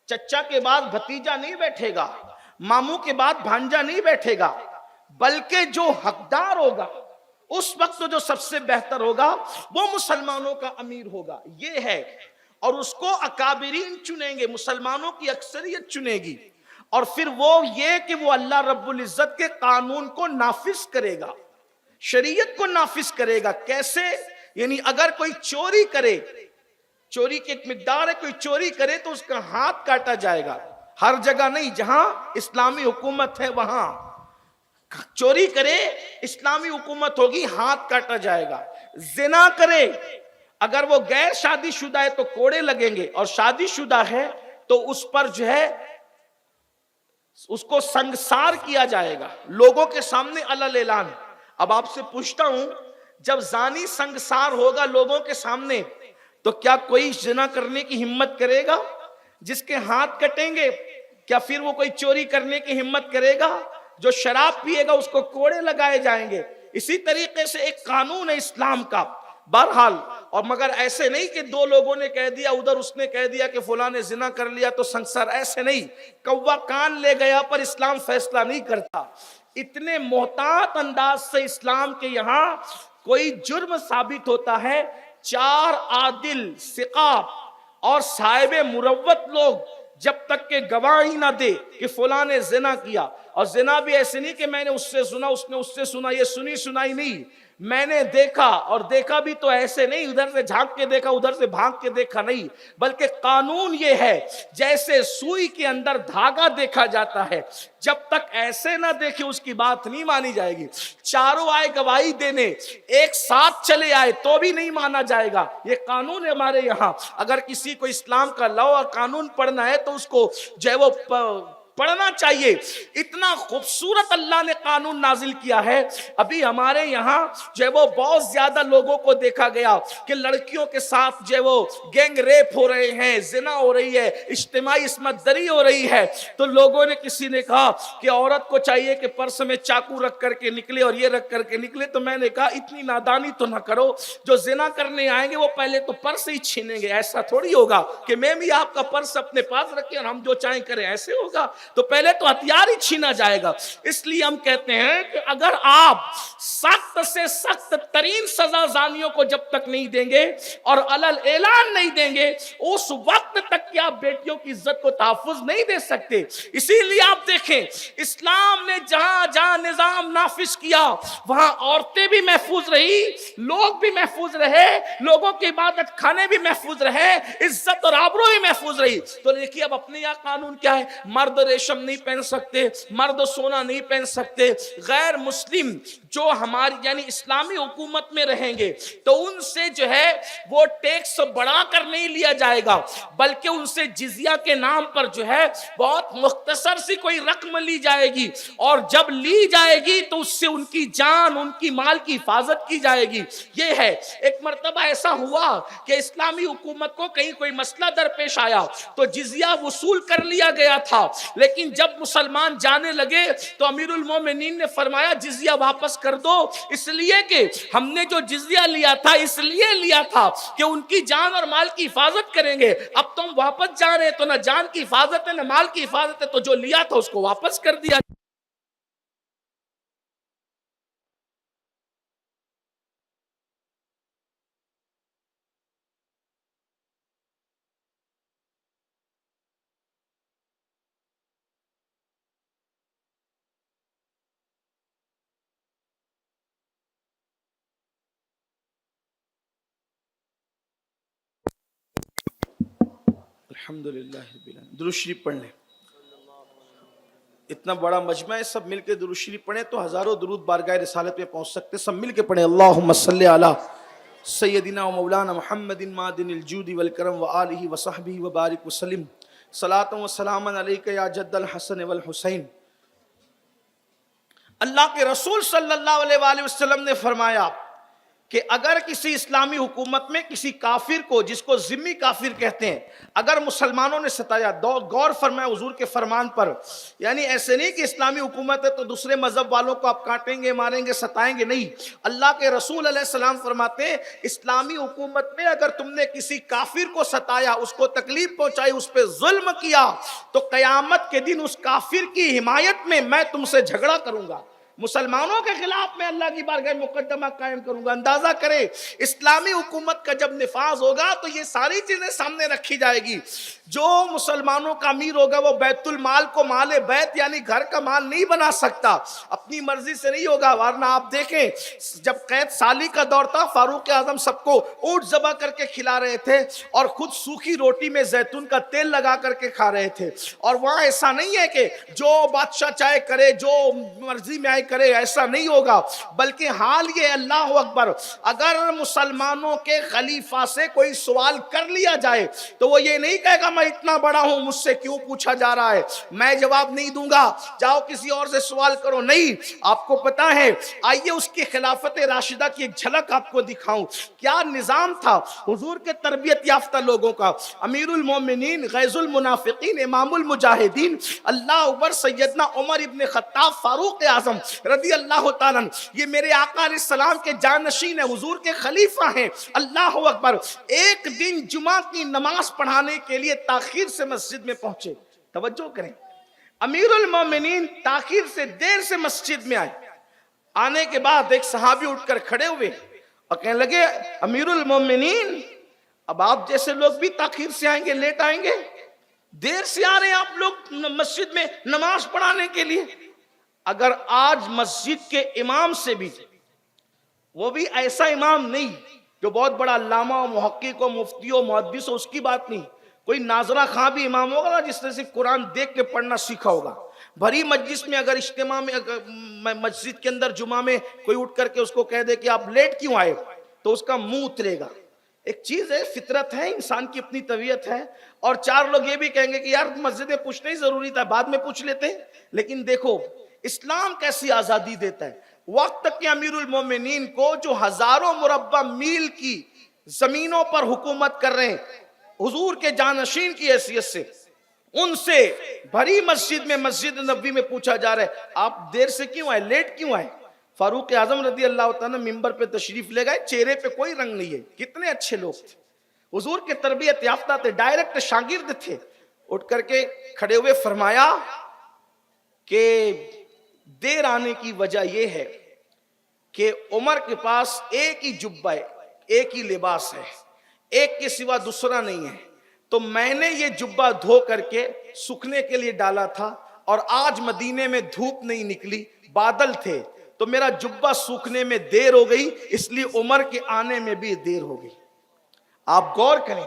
چچا کے بعد بھتیجا نہیں بیٹھے گا، ماموں کے بعد بھانجا نہیں بیٹھے گا، بلکہ جو حقدار ہوگا اس وقت جو سب سے بہتر ہوگا وہ مسلمانوں کا امیر ہوگا، یہ ہے۔ اور اس کو اکابرین چنیں گے، مسلمانوں کی اکثریت چنے گی، اور پھر وہ یہ کہ وہ اللہ رب العزت کے قانون کو نافذ کرے گا، شریعت کو نافذ کرے گا۔ کیسے؟ یعنی اگر کوئی چوری کرے، چوری کی ایک مقدار ہے، کوئی چوری کرے تو اس کا ہاتھ کاٹا جائے گا، ہر جگہ نہیں، جہاں اسلامی حکومت ہے وہاں چوری کرے، اسلامی حکومت ہوگی، ہاتھ کاٹا جائے گا۔ زنا کرے، اگر وہ غیر شادی شدہ ہے تو کوڑے لگیں گے، اور شادی شدہ ہے تو اس پر جو ہے اس کو سنگسار کیا جائے گا لوگوں کے سامنے علل اعلان۔ اب آپ سے پوچھتا ہوں، جب زانی سنگسار ہوگا لوگوں کے سامنے تو کیا کوئی زنا کرنے کی ہمت کرے گا؟ جس کے ہاتھ کٹیں گے کیا پھر وہ کوئی چوری کرنے کی ہمت کرے گا؟ جو شراب پیے گا اس کو کوڑے لگائے جائیں گے۔ اسی طریقے سے ایک قانون ہے اسلام کا، بہرحال، اور مگر ایسے نہیں کہ دو لوگوں نے کہہ دیا، ادھر اس نے کہہ دیا کہ فلاں نے زنا کر لیا تو سنگسار، ایسے نہیں، کوا کان لے گیا پر اسلام فیصلہ نہیں کرتا۔ اتنے محتاط انداز سے اسلام کے یہاں کوئی جرم ثابت ہوتا ہے، 4 عادل ثقہ اور صاحب مروت لوگ جب تک کہ گواہی نہ دے کہ فلاں نے زنا کیا، اور زنا بھی ایسے نہیں کہ میں نے اس سے سنا، اس نے اس سے سنا، یہ سنی سنائی نہیں، میں نے دیکھا، اور دیکھا بھی تو ایسے نہیں ادھر سے جھانک کے دیکھا ادھر سے بھانک کے دیکھا نہیں، بلکہ قانون یہ ہے جیسے سوئی کے اندر دھاگا دیکھا جاتا ہے، جب تک ایسے نہ دیکھے اس کی بات نہیں مانی جائے گی۔ چاروں آئے گواہی دینے، ایک ساتھ چلے آئے تو بھی نہیں مانا جائے گا۔ یہ قانون ہے ہمارے یہاں۔ اگر کسی کو اسلام کا لاء اور قانون پڑھنا ہے تو اس کو جو ہے وہ پڑھنا چاہیے۔ اتنا خوبصورت اللہ نے قانون نازل کیا ہے۔ ابھی ہمارے یہاں جو ہے وہ بہت زیادہ لوگوں کو دیکھا گیا کہ لڑکیوں کے ساتھ جو ہے وہ گینگ ریپ ہو رہے ہیں، زنا ہو رہی ہے، اجتماعی عصمت دری ہو رہی ہے، تو لوگوں نے، کسی نے کہا کہ عورت کو چاہیے کہ پرس میں چاقو رکھ کر کے نکلے اور یہ رکھ کر کے نکلے، تو میں نے کہا اتنی نادانی تو نہ کرو، جو زنا کرنے آئیں گے وہ پہلے تو پرس ہی چھینیں گے۔ ایسا تھوڑی ہوگا کہ میں بھی آپ کا پرس اپنے پاس رکھیں اور ہم جو چاہیں کریں، ایسے ہوگا؟ تو پہلے تو ہتھیار ہی چھینا جائے گا۔ اس لیے ہم کہتے ہیں کہ اگر آپ سخت سے سخت ترین سزا زانیوں کو جب تک نہیں دیں گے اور علل اعلان نہیں دیں گے، اس وقت تک کہ آپ بیٹیوں کی عزت کو تحفظ نہیں دے سکتے۔ اسی لیے آپ دیکھیں، اسلام نے جہاں جہاں نظام نافذ کیا وہاں عورتیں بھی محفوظ رہی، لوگ بھی محفوظ رہے، لوگوں کی عبادت خانے بھی محفوظ رہے، عزت اور آبرو بھی محفوظ رہی۔ تو دیکھیے اب اپنے یہاں قانون کیا ہے؟ مرد ریشم نہیں پہن سکتے، مرد سونا نہیں پہن سکتے، غیر مسلم جو ہماری یعنی اسلامی حکومت میں رہیں گے تو ان سے جو ہے وہ ٹیکس بڑھا کر نہیں لیا جائے گا، بلکہ ان سے جزیہ کے نام پر جو ہے بہت مختصر سی کوئی رقم لی جائے گی، اور جب لی جائے گی تو اس سے ان کی جان، ان کی مال کی حفاظت کی جائے گی۔ یہ ہے، ایک مرتبہ ایسا ہوا کہ اسلامی حکومت کو کہیں کوئی مسئلہ درپیش آیا تو جزیہ وصول کر لیا گیا تھا، لیکن جب مسلمان جانے لگے تو امیر المومنین نے فرمایا جزیہ واپس کر دو، اس لیے کہ ہم نے جو جزیہ لیا تھا اس لیے لیا تھا کہ ان کی جان اور مال کی حفاظت کریں گے، اب تم واپس جا رہے ہیں تو نہ جان کی حفاظت ہے نہ مال کی حفاظت ہے، تو جو لیا تھا اس کو واپس کر دیا۔ الحمدللہ درود شریف پڑھ لیں۔ اتنا بڑا مجمع ہے، سب مل کے درود شریف پڑھیں تو ہزاروں درود بارگاہ رسالت میں پہنچ سکتے۔ سب مل کے پڑھیں، اللہم صلی علی سیدنا و مولانا محمد معدن الجود والکرم وآلہ وصحبہ وبارک وسلم، صلاۃ و سلام علیک یا جد الحسن والحسین۔ اللہ کے رسول صلی اللہ علیہ وآلہ وسلم نے فرمایا کہ اگر کسی اسلامی حکومت میں کسی کافر کو، جس کو ذمی کافر کہتے ہیں، اگر مسلمانوں نے ستایا، غور فرمایا حضور کے فرمان پر، یعنی ایسے نہیں کہ اسلامی حکومت ہے تو دوسرے مذہب والوں کو آپ کاٹیں گے، ماریں گے، ستائیں گے، نہیں۔ اللہ کے رسول علیہ السلام فرماتے ہیں اسلامی حکومت میں اگر تم نے کسی کافر کو ستایا، اس کو تکلیف پہنچائی، اس پہ ظلم کیا، تو قیامت کے دن اس کافر کی حمایت میں میں تم سے جھگڑا کروں گا، مسلمانوں کے خلاف میں اللہ کی بارگاہ مقدمہ قائم کروں گا۔ اندازہ کریں اسلامی حکومت کا جب نفاذ ہوگا تو یہ ساری چیزیں سامنے رکھی جائے گی۔ جو مسلمانوں کا امیر ہوگا وہ بیت المال کو مال بیت یعنی گھر کا مال نہیں بنا سکتا، اپنی مرضی سے نہیں ہوگا۔ ورنہ آپ دیکھیں جب قید سالی کا دور تھا، فاروق اعظم سب کو اونٹ ذبح کر کے کھلا رہے تھے اور خود سوکھی روٹی میں زیتون کا تیل لگا کر کے کھا رہے تھے، اور وہاں ایسا نہیں ہے کہ جو بادشاہ چاہے کرے، جو مرضی میں آئے کرے، ایسا نہیں ہوگا، بلکہ حال یہ اللہ اکبر، اگر مسلمانوں کے خلیفہ سے کوئی سوال کر لیا جائے تو وہ یہ نہیں کہے گا میں اتنا بڑا ہوں مجھ سے کیوں پوچھا جا رہا ہے، میں جواب نہیں دوں گا، جاؤ کسی اور سے سوال کرو، نہیں، آپ کو پتا ہے، آئیے اس کی خلافت راشدہ کی ایک جھلک آپ کو دکھاؤں، کیا نظام تھا حضور کے تربیت یافتہ لوگوں کا۔ امیر المومنین، غیظ المنافقین، امام المجاہدین، اللہ اکبر، سیدنا عمر ابن خطاب فاروق اعظم رضی اللہ تعالیٰ، یہ میرے آقا علیہ السلام کے جانشین ہیں، حضور کے خلیفہ ہیں، اللہ اکبر، ایک دن جمعہ کی نماز پڑھانے کے لیے تاخیر سے مسجد میں پہنچے، توجہ کریں، امیر المومنین تاخیر سے، دیر سے مسجد میں آئے، آنے کے بعد ایک صحابی اٹھ کر کھڑے ہوئے اور کہنے لگے امیر المومنین اب آپ جیسے لوگ بھی تاخیر سے آئیں گے، لیٹ آئیں گے، دیر سے آ رہے ہیں آپ لوگ مسجد میں نماز پڑھانے کے لیے، اگر آج مسجد کے امام سے بھی، وہ بھی ایسا امام نہیں جو بہت بڑا علامہ و محقق و مفتی و محدث ہو، اس کی بات نہیں، کوئی ناظرہ خواہ بھی امام ہوگا نا جس نے صرف قرآن دیکھ کے پڑھنا سیکھا ہوگا، بھری مجلس میں اگر اجتماع میں مسجد کے اندر جمعہ میں کوئی اٹھ کر کے اس کو کہہ دے کہ آپ لیٹ کیوں آئے تو اس کا منہ اترے گا، ایک چیز ہے، فطرت ہے، انسان کی اپنی طبیعت ہے، اور چار لوگ یہ بھی کہیں گے کہ یار مسجد میں پوچھنا ہی ضروری تھا، بعد میں پوچھ لیتے ہیں، لیکن دیکھو اسلام کیسی آزادی دیتا ہے، وقت کے امیر المومنین کو جو ہزاروں مربع میل کی زمینوں پر حکومت کر رہے ہیں حضور کے جانشین کی حیثیت سے، ان سے بھری مسجد میں، مسجد نبوی میں پوچھا جا رہا ہے آپ دیر سے کیوں آئے، لیٹ کیوں آئے، فاروق اعظم رضی اللہ تعالیٰ ممبر پہ تشریف لے گئے، چہرے پہ کوئی رنگ نہیں ہے، کتنے اچھے لوگ تھے، حضور کے تربیت یافتہ تھے، ڈائریکٹ شاگرد تھے، اٹھ کر کے کھڑے ہوئے فرمایا کہ دیر آنے کی وجہ یہ ہے کہ عمر کے پاس ایک ہی جبہ ہے، ایک ہی لباس ہے، ایک کے سوا دوسرا نہیں ہے، تو میں نے یہ جبہ دھو کر کے سکھنے کے لیے ڈالا تھا، اور آج مدینے میں دھوپ نہیں نکلی، بادل تھے، تو میرا جبہ سوکھنے میں دیر ہو گئی، اس لیے عمر کے آنے میں بھی دیر ہو گئی۔ آپ غور کریں،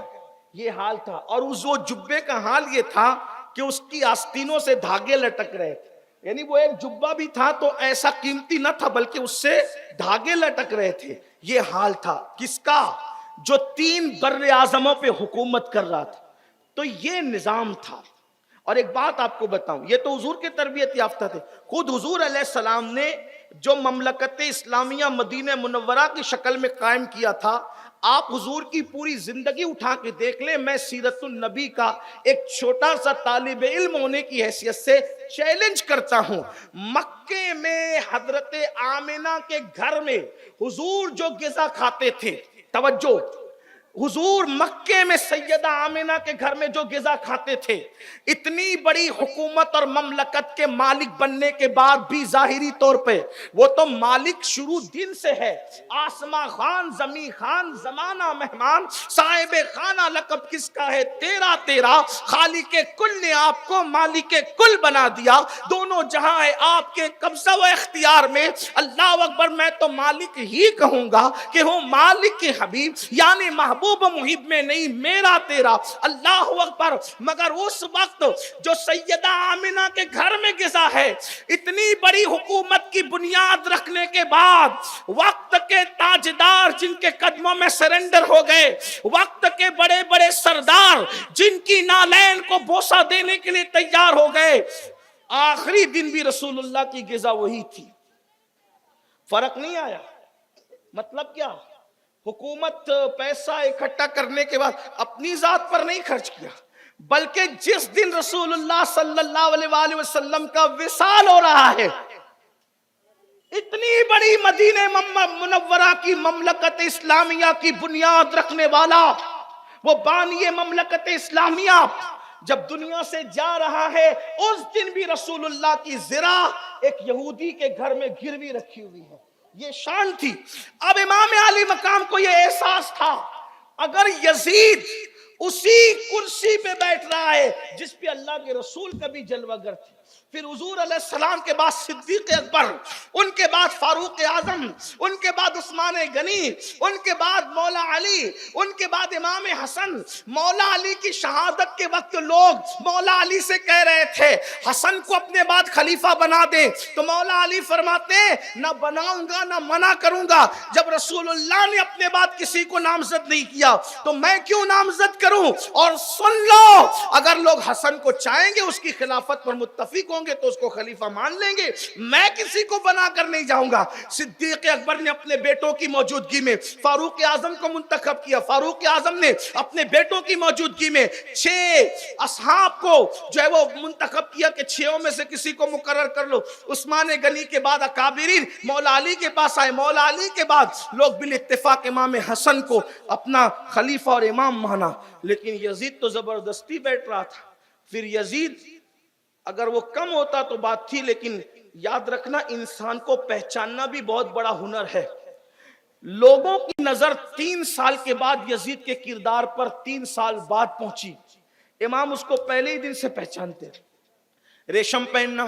یہ حال تھا، اور اس وہ جبے کا حال یہ تھا کہ اس کی آستینوں سے دھاگے لٹک رہے تھے، یعنی وہ ایک جبہ بھی تھا تو ایسا قیمتی نہ تھا بلکہ اس سے دھاگے لٹک رہے تھے، یہ حال تھا کس کا؟ جو 3 بر اعظموں پہ حکومت کر رہا تھا، تو یہ نظام تھا۔ اور ایک بات آپ کو بتاؤں، یہ تو حضور کے تربیت یافتہ تھے، خود حضور علیہ السلام نے جو مملکت اسلامیہ مدینہ منورہ کی شکل میں قائم کیا تھا، آپ حضور کی پوری زندگی اٹھا کے دیکھ لیں، میں سیرت النبی کا ایک چھوٹا سا طالب علم ہونے کی حیثیت سے چیلنج کرتا ہوں، مکے میں حضرت آمنہ کے گھر میں حضور جو غذا کھاتے تھے، توجہ، حضور مکے میں سیدہ آمنہ کے گھر میں جو غذا کھاتے تھے، اتنی بڑی حکومت اور مملکت کے مالک بننے کے بعد بھی ظاہری طور پہ وہ تو مالک شروع دن سے ہے، آسماں خان، زمیں خان، زمانہ مہمان، صاحب خانہ، لقب کس کا ہے؟ تیرا تیرا، خالق کل نے آپ کو مالک کل بنا دیا، دونوں جہاں ہے آپ کے قبضہ و اختیار میں، اللہ اکبر، میں تو مالک ہی کہوں گا کہ ہوں مالک کے حبیب، یعنی محبوب محب میں نہیں، میرا تیرا، اللہ اکبر، مگر اس وقت جو سیدہ آمنہ کے گھر میں غذا ہے، اتنی بڑی حکومت کی بنیاد رکھنے کے بعد وقت کے تاجدار جن کے قدموں میں سرنڈر ہو گئے، وقت کے بڑے بڑے سردار جن کی نالین کو بوسہ دینے کے لیے تیار ہو گئے، آخری دن بھی رسول اللہ کی غذا وہی تھی، فرق نہیں آیا۔ مطلب کیا؟ حکومت پیسہ اکٹھا کرنے کے بعد اپنی ذات پر نہیں خرچ کیا، بلکہ جس دن رسول اللہ صلی اللہ علیہ وآلہ وسلم کا وصال ہو رہا ہے، اتنی بڑی مدینہ منورہ کی مملکت اسلامیہ کی بنیاد رکھنے والا، وہ بانی مملکت اسلامیہ جب دنیا سے جا رہا ہے، اس دن بھی رسول اللہ کی زرہ ایک یہودی کے گھر میں گروی رکھی ہوئی ہے، یہ شان تھی۔ اب امام علی مقام کو یہ احساس تھا، اگر یزید اسی کرسی پہ بیٹھ رہا ہے جس پہ اللہ کے رسول کا بھی جلوہ گر تھے، پھر حضور علیہ السلام کے بعد صدیق اکبر، ان کے بعد فاروق اعظم، ان کے بعد عثمان غنی، ان کے بعد مولا علی، ان کے بعد امام حسن۔ مولا علی کی شہادت کے وقت لوگ مولا علی سے کہہ رہے تھے حسن کو اپنے بعد خلیفہ بنا دیں، تو مولا علی فرماتے ہیں نہ بناؤں گا نہ منع کروں گا، جب رسول اللہ نے اپنے بعد کسی کو نامزد نہیں کیا تو میں کیوں نامزد کروں؟ اور سن لو، اگر لوگ حسن کو چاہیں گے، اس کی خلافت پر متفق ہوں گے تو اس کو خلیفہ مان لیں گے، میں کسی کو بنا کر نہیں جاؤں گا۔ صدیق اکبر نے اپنے بیٹوں کی موجودگی میں فاروق اعظم کو منتخب کیا، فاروق اعظم نے اپنے بیٹوں کی موجودگی میں 6 اصحاب کو جو ہے وہ منتخب کیا کہ 6 میں سے کسی کو مقرر کر لو۔ عثمان غنی کے بعد اکابرین مولا علی کے پاس آئے، مولا علی کے بعد لوگ بالاتفاق امام حسن کو اپنا خلیفہ اور امام مانا، لیکن یزید تو زبردستی بیٹھ رہا تھا۔ پھر یزید اگر وہ کم ہوتا تو بات تھی، لیکن یاد رکھنا انسان کو پہچاننا بھی بہت بڑا ہنر ہے۔ لوگوں کی نظر 3 سال کے بعد یزید کے کردار پر 3 سال بعد پہنچی، امام اس کو پہلے ہی دن سے پہچانتے۔ ریشم پہننا،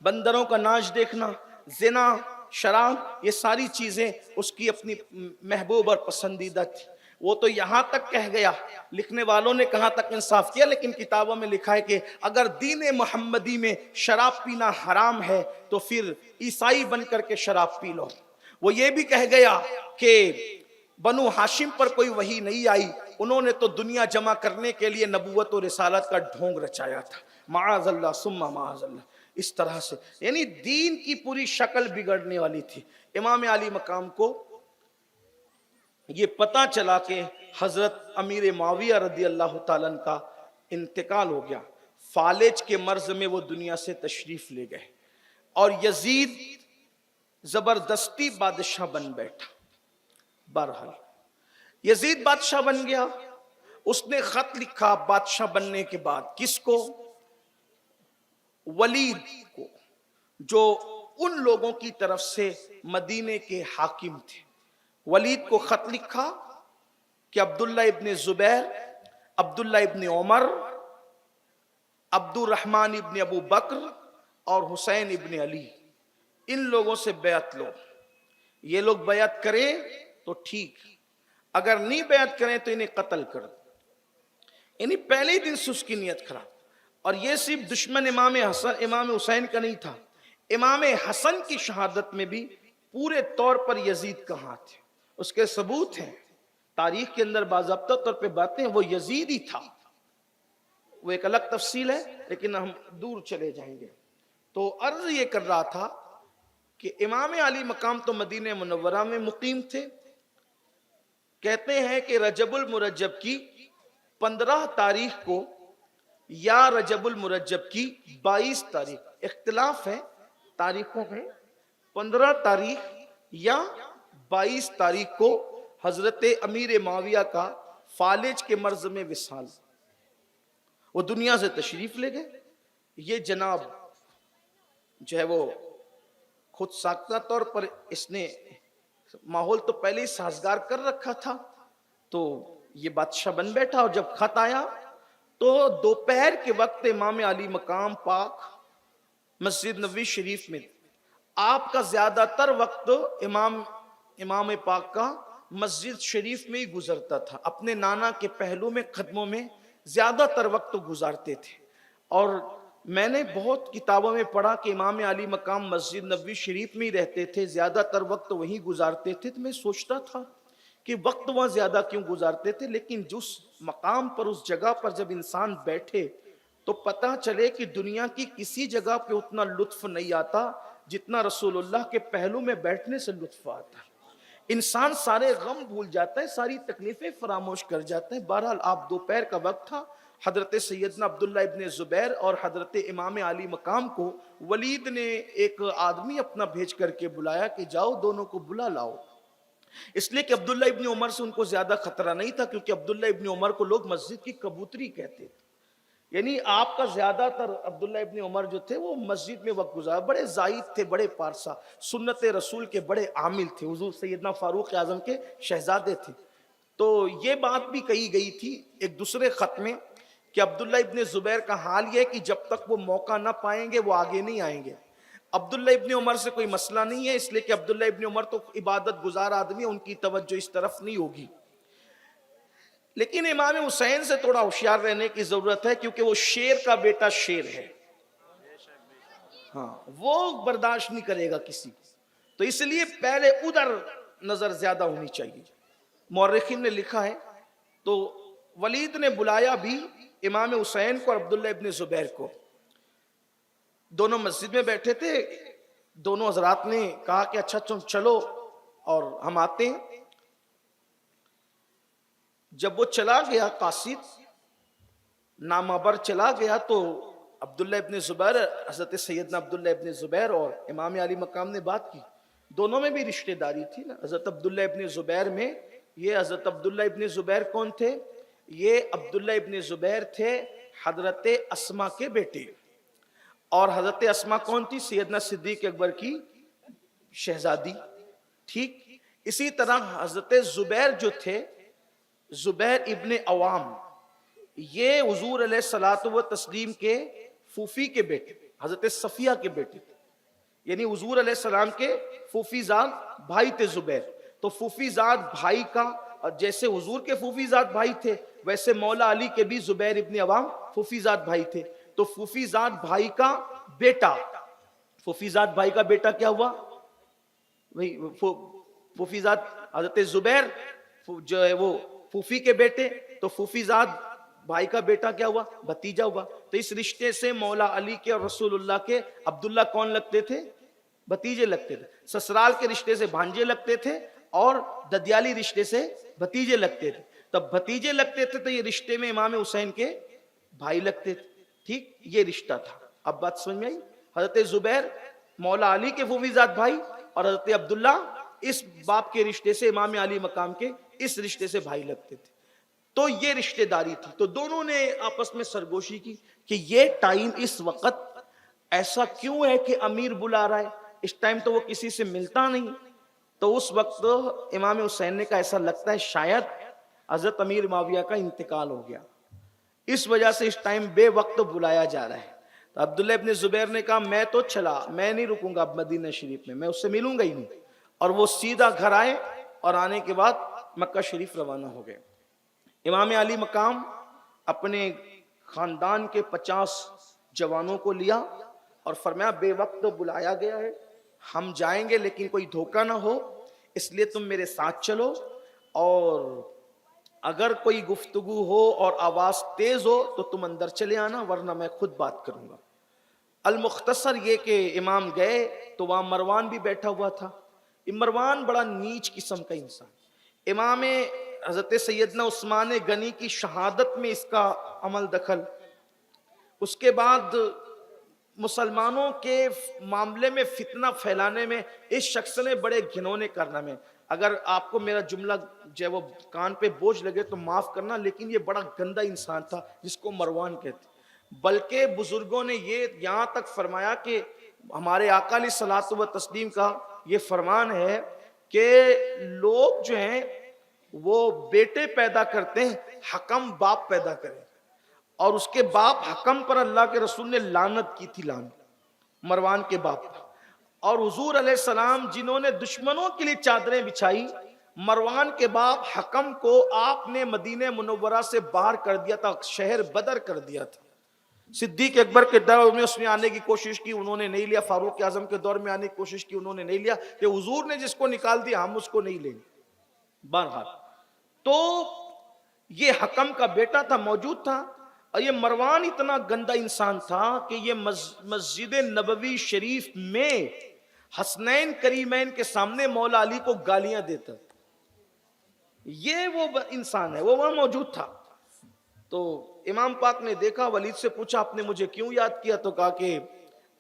بندروں کا ناچ دیکھنا، زنا، شراب، یہ ساری چیزیں اس کی اپنی محبوب اور پسندیدہ تھی۔ وہ تو یہاں تک کہہ گیا، لکھنے والوں نے کہاں تک انصاف کیا، لیکن کتابوں میں لکھا ہے کہ اگر دین محمدی میں شراب پینا حرام ہے تو پھر عیسائی بن کر کے شراب پی لو۔ وہ یہ بھی کہہ گیا کہ بنو ہاشم پر کوئی وحی نہیں آئی، انہوں نے تو دنیا جمع کرنے کے لیے نبوت و رسالت کا ڈھونگ رچایا تھا، معاذ اللہ ثم معاذ اللہ۔ اس طرح سے یعنی دین کی پوری شکل بگڑنے والی تھی۔ امام علی مقام کو یہ پتا چلا کہ حضرت امیر معاویہ رضی اللہ تعالیٰ عنہ کا انتقال ہو گیا، فالج کے مرض میں وہ دنیا سے تشریف لے گئے، اور یزید زبردستی بادشاہ بن بیٹھا۔ بہرحال یزید بادشاہ بن گیا، اس نے خط لکھا بادشاہ بننے کے بعد، کس کو؟ ولید کو، جو ان لوگوں کی طرف سے مدینے کے حاکم تھے۔ ولید کو خط لکھا کہ عبداللہ ابن زبیر، عبداللہ ابن عمر، عبد الرحمن ابن ابو بکر اور حسین ابن علی، ان لوگوں سے بیعت لو۔ یہ لوگ بیعت کریں تو ٹھیک، اگر نہیں بیعت کریں تو انہیں قتل کر دو۔ یعنی پہلے ہی دن سے اس کی نیت خراب۔ اور یہ صرف دشمن امام حسین کا نہیں تھا، امام حسن کی شہادت میں بھی پورے طور پر یزید کا ہاتھ ہے۔ اس کے ثبوت ہیں تاریخ کے اندر، باضابطہ طور پہ باتیں، وہ یزید ہی تھا۔ وہ ایک الگ تفصیل ہے، لیکن ہم دور چلے جائیں گے۔ تو عرض یہ کر رہا تھا کہ امام علی مقام تو مدینہ منورہ میں مقیم تھے۔ کہتے ہیں کہ رجب المرجب کی 15 تاریخ کو یا رجب المرجب کی 22 تاریخ، اختلاف ہے تاریخوں میں، 15 تاریخ یا 22 تاریخ کو حضرت امیر معاویہ کا فالج کے مرض میں وصال، وہ دنیا سے تشریف لے گئے۔ یہ جناب جو ہے وہ خود ساختہ طور پر اس نے ماحول تو پہلے ہی سازگار کر رکھا تھا، تو یہ بادشاہ بن بیٹھا۔ اور جب خط آیا تو دوپہر کے وقت امام علی مقام پاک مسجد نبوی شریف میں، آپ کا زیادہ تر وقت امام پاک کا مسجد شریف میں ہی گزرتا تھا، اپنے نانا کے پہلو میں قدموں میں زیادہ تر وقت گزارتے تھے۔ اور میں نے بہت کتابوں میں پڑھا کہ امام علی مقام مسجد نبوی شریف میں ہی رہتے تھے، زیادہ تر وقت وہیں گزارتے تھے۔ تو میں سوچتا تھا کہ وقت وہاں زیادہ کیوں گزارتے تھے، لیکن جس مقام پر، اس جگہ پر جب انسان بیٹھے تو پتہ چلے کہ دنیا کی کسی جگہ پہ اتنا لطف نہیں آتا جتنا رسول اللہ کے پہلو میں بیٹھنے سے لطف آتا ہے۔ انسان سارے غم بھول جاتا ہے، ساری تکلیفیں فراموش کر جاتا ہے۔ بہرحال آپ دوپہر کا وقت تھا، حضرت سیدنا عبداللہ ابن زبیر اور حضرت امام علی مقام کو ولید نے ایک آدمی اپنا بھیج کر کے بلایا کہ جاؤ دونوں کو بلا لاؤ، اس لیے کہ عبداللہ ابن عمر سے ان کو زیادہ خطرہ نہیں تھا، کیونکہ عبداللہ ابن عمر کو لوگ مسجد کی کبوتری کہتے تھے۔ یعنی آپ کا زیادہ تر عبداللہ ابن عمر جو تھے وہ مسجد میں وقت گزارا، بڑے زاہد تھے، بڑے پارسا، سنت رسول کے بڑے عامل تھے، حضور سیدنا فاروق اعظم کے شہزادے تھے۔ تو یہ بات بھی کہی گئی تھی ایک دوسرے خط میں کہ عبداللہ ابن زبیر کا حال یہ ہے کہ جب تک وہ موقع نہ پائیں گے وہ آگے نہیں آئیں گے. عبداللہ ابن عمر سے کوئی مسئلہ نہیں ہے، اس لیے کہ عبداللہ ابن عمر تو عبادت گزار آدمی ہے، ان کی توجہ اس طرف نہیں ہوگی. لیکن امام حسین سے تھوڑا ہوشیار رہنے کی ضرورت ہے، کیونکہ وہ شیر کا بیٹا شیر ہے. ہاں، وہ برداشت نہیں کرے گا کسی کو، تو اس لیے پہلے ادھر نظر زیادہ ہونی چاہیے. مورخین نے لکھا ہے تو ولید نے بلایا بھی امام حسین کو اور عبداللہ ابن زبیر کو. دونوں مسجد میں بیٹھے تھے، دونوں حضرات نے کہا کہ اچھا تم چلو اور ہم آتے ہیں. جب وہ چلا گیا قاصد نامور چلا گیا تو عبداللہ ابن زبیر، حضرت سیدنا عبداللہ ابن زبیر اور امام علی مقام نے بات کی. دونوں میں بھی رشتہ داری تھی نا. حضرت عبداللہ ابن زبیر میں، یہ حضرت عبداللہ ابن زبیر کون تھے؟ یہ عبداللہ ابن زبیر تھے حضرت اسما کے بیٹے، اور حضرت اسما کون تھی؟ سیدنا صدیق اکبر کی شہزادی. ٹھیک اسی طرح حضرت زبیر جو تھے، زبیر ابن عوام، یہ حضور علیہ الصلوۃ والتسلیم کے پھوپھی کے بیٹے، حضرت صفیہ کے بیٹے تھے. یعنی حضور علیہ السلام کے پھوپھی زاد بھائی تھے زبیر. تو پھوپھی زاد بھائی کا، اور جیسے حضور کے پھوپھی زاد بھائی تھے ویسے مولا علی کے بھی زبیر ابن عوام پھوپھی زاد بھائی تھے. تو پھوپھی زاد بھائی کا بیٹا، پھوپھی زاد بھائی کا بیٹا کیا ہوا؟ وہی پھوپھی زاد حضرت زبیر جو ہے وہ پھوپھی کے بیٹے، تو پھوپھی زاد بھائی کا بیٹا کیا ہوا؟ بھتیجا ہوا. تو اس رشتے سے مولا علی کے اور رسول اللہ کے عبداللہ کون لگتے تھے؟ بھتیجے لگتے تھے. سسرال کے رشتے سے بھانجے لگتے تھے اور ددیالی رشتے سے بھتیجے لگتے تھے. تب بھتیجے لگتے تھے تو یہ رشتے میں امام حسین کے بھائی لگتے تھے. ٹھیک، یہ رشتہ تھا. اب بات سمجھ میں آئی؟ حضرت زبیر مولا علی کے پھوپھی زاد بھائی اور حضرت عبداللہ اس باپ کے رشتے سے امام علی مقام کے اس رشتے سے بھائی لگتے تھے. تو یہ رشتہ داری تھی. تو دونوں نے آپس میں سرگوشی کی کہ یہ ٹائم اس وقت ایسا کیوں ہے کہ امیر بلا رہا ہے، اس ٹائم تو وہ کسی سے ملتا نہیں. تو اس وقت امام حسین نے کہا ایسا لگتا ہے شاید حضرت امیر معاویہ کا انتقال ہو گیا، اس وجہ سے اس ٹائم بے وقت بلایا جا رہا ہے. تو عبداللہ ابن زبیر نے کہا میں تو چلا، میں نہیں رکوں گا اب مدینہ شریف میں اس سے ملوں گا ہی نہیں. اور وہ سیدھا گھر آئے اور آنے کے بعد مکہ شریف روانہ ہو گئے. امام علی مقام اپنے خاندان کے 50 جوانوں کو لیا اور فرمایا بے وقت بلایا گیا ہے، ہم جائیں گے لیکن کوئی دھوکہ نہ ہو، اس لیے تم میرے ساتھ چلو، اور اگر کوئی گفتگو ہو اور آواز تیز ہو تو تم اندر چلے آنا، ورنہ میں خود بات کروں گا. المختصر یہ کہ امام گئے تو وہاں مروان بھی بیٹھا ہوا تھا. مروان بڑا نیچ قسم کا انسان. امام حضرت سیدنا عثمان غنی کی شہادت میں اس کا عمل دخل، اس کے بعد مسلمانوں کے معاملے میں فتنہ پھیلانے میں اس شخص نے بڑے گھنونے کارنامے. اگر آپ کو میرا جملہ جو وہ کان پہ بوجھ لگے تو معاف کرنا، لیکن یہ بڑا گندا انسان تھا جس کو مروان کہتے. بلکہ بزرگوں نے یہ یہاں تک فرمایا کہ ہمارے آقا علیہ الصلوۃ والتسلیم کا یہ فرمان ہے کہ لوگ جو ہیں وہ بیٹے پیدا کرتے ہیں، حکم باپ پیدا کریں، اور اس کے باپ حکم پر اللہ کے رسول نے لعنت کی تھی، لعنت مروان کے باپ. اور حضور علیہ السلام جنہوں نے دشمنوں کے لیے چادریں بچھائی، مروان کے باپ حکم کو آپ نے مدینہ منورہ سے باہر کر دیا تھا، شہر بدر کر دیا تھا. صدیق اکبر کے دور میں اس میں آنے کی کوشش کی، انہوں نے نہیں لیا. فاروق اعظم کے دور میں آنے کی کوشش کی، انہوں نے نہیں لیا. کہ حضور نے جس کو نکال دیا ہم اس کو نہیں لیں گے. بہرحال تو یہ حکم کا بیٹا تھا، موجود تھا. اور یہ مروان اتنا گندا انسان تھا کہ یہ مسجد نبوی شریف میں حسنین کریمین کے سامنے مولا علی کو گالیاں دیتا. یہ وہ انسان ہے، وہ وہاں موجود تھا. تو امام پاک نے دیکھا، ولید سے پوچھا آپ نے مجھے کیوں یاد کیا؟ تو کہا کہ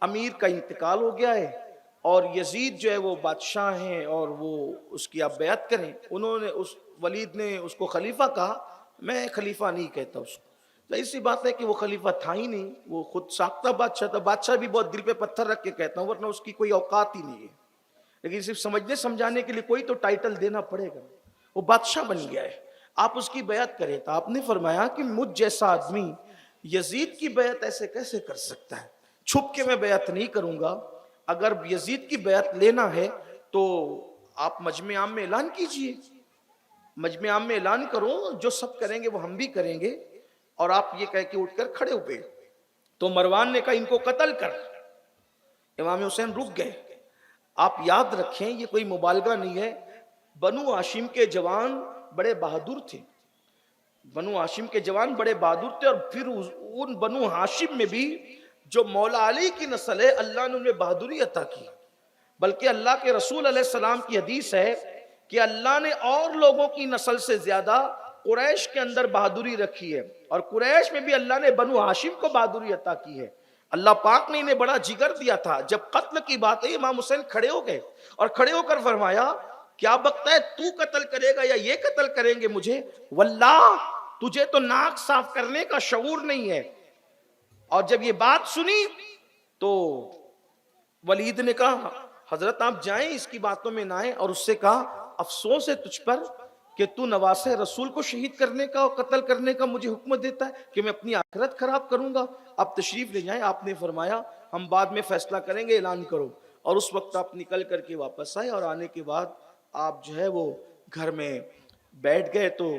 امیر کا انتقال ہو گیا ہے اور یزید جو ہے وہ بادشاہ ہیں اور وہ اس کی آپ بیعت کریں. انہوں نے ولید نے اس کو خلیفہ کہا. میں خلیفہ نہیں کہتا اس کو. ظاہر سی بات ہے کہ وہ خلیفہ تھا ہی نہیں، وہ خود ساختہ بادشاہ تھا. بادشاہ بھی بہت دل پہ پتھر رکھ کے کہتا ہوں، ورنہ اس کی کوئی اوقات ہی نہیں ہے. لیکن صرف سمجھنے سمجھانے کے لیے کوئی تو ٹائٹل دینا پڑے گا. وہ بادشاہ بن گیا ہے، آپ اس کی بیعت کریں. تو آپ نے فرمایا کہ مجھ جیسا آدمی یزید کی بیعت ایسے کیسے کر سکتا ہے؟ چھپ کے میں بیعت نہیں کروں گا. اگر یزید کی بیعت لینا ہے تو آپ مجمع عام میں اعلان کیجئے، مجمع عام میں اعلان کرو، جو سب کریں گے وہ ہم بھی کریں گے. اور آپ یہ کہہ کے اٹھ کر کھڑے ہوئے. تو مروان نے کہا ان کو قتل کر. امام حسین رک گئے. آپ یاد رکھیں یہ کوئی مبالغہ نہیں ہے، بنو ہاشم کے جوان بڑے بہادر تھے. بنو ہاشم کے جوان بڑے بہادر تھے، اور پھر ان بنو ہاشم میں بھی جو مولا علی کی نسل ہے اللہ نے انہیں بہادری عطا کی. بلکہ اللہ کے رسول علیہ السلام کی حدیث ہے کہ اللہ نے اور لوگوں کی نسل سے زیادہ قریش کے اندر بہادری رکھی ہے، اور قریش میں بھی اللہ نے بنو ہاشم کو بہادری عطا کی ہے. اللہ پاک نے انہیں بڑا جگر دیا تھا. جب قتل کی بات ہے امام حسین کھڑے ہو گئے اور کھڑے ہو کر فرمایا کیا بکتا ہے، تو قتل کرے گا یا یہ قتل کریں گے مجھے؟ واللہ تجھے تو ناک صاف کرنے کا شعور نہیں ہے. اور جب یہ بات سنی تو ولید نے کہا حضرت آپ جائیں، اس کی باتوں میں نہ آئیں. اور اس سے کہا افسوس ہے تجھ پر کہ تو نواسہ رسول کو شہید کرنے کا اور قتل کرنے کا مجھے حکم دیتا ہے کہ میں اپنی آخرت خراب کروں گا. آپ تشریف لے جائیں. آپ نے فرمایا ہم بعد میں فیصلہ کریں گے، اعلان کرو. اور اس وقت آپ نکل کر کے واپس آئے، اور آنے کے بعد آپ جو ہے وہ گھر میں بیٹھ گئے. تو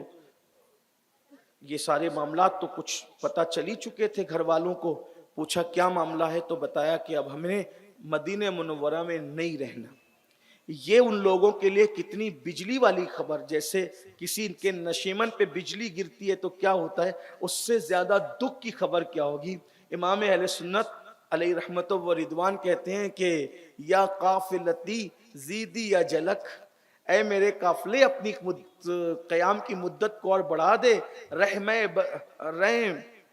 یہ سارے معاملات تو کچھ پتہ چل ہی چکے تھے. گھر والوں کو پوچھا کیا معاملہ ہے، تو بتایا کہ اب ہمیں مدینہ منورہ میں نہیں رہنا. یہ ان لوگوں کے لیے کتنی بجلی والی خبر، جیسے کسی کے نشیمن پہ بجلی گرتی ہے تو کیا ہوتا ہے، اس سے زیادہ دکھ کی خبر کیا ہوگی. امام اہل سنت علیہ رحمت و رضوان کہتے ہیں کہ یا قافلتی زیدی یا جلک، اے میرے قافلے اپنی قیام کی مدت کو اور بڑھا دے. رحم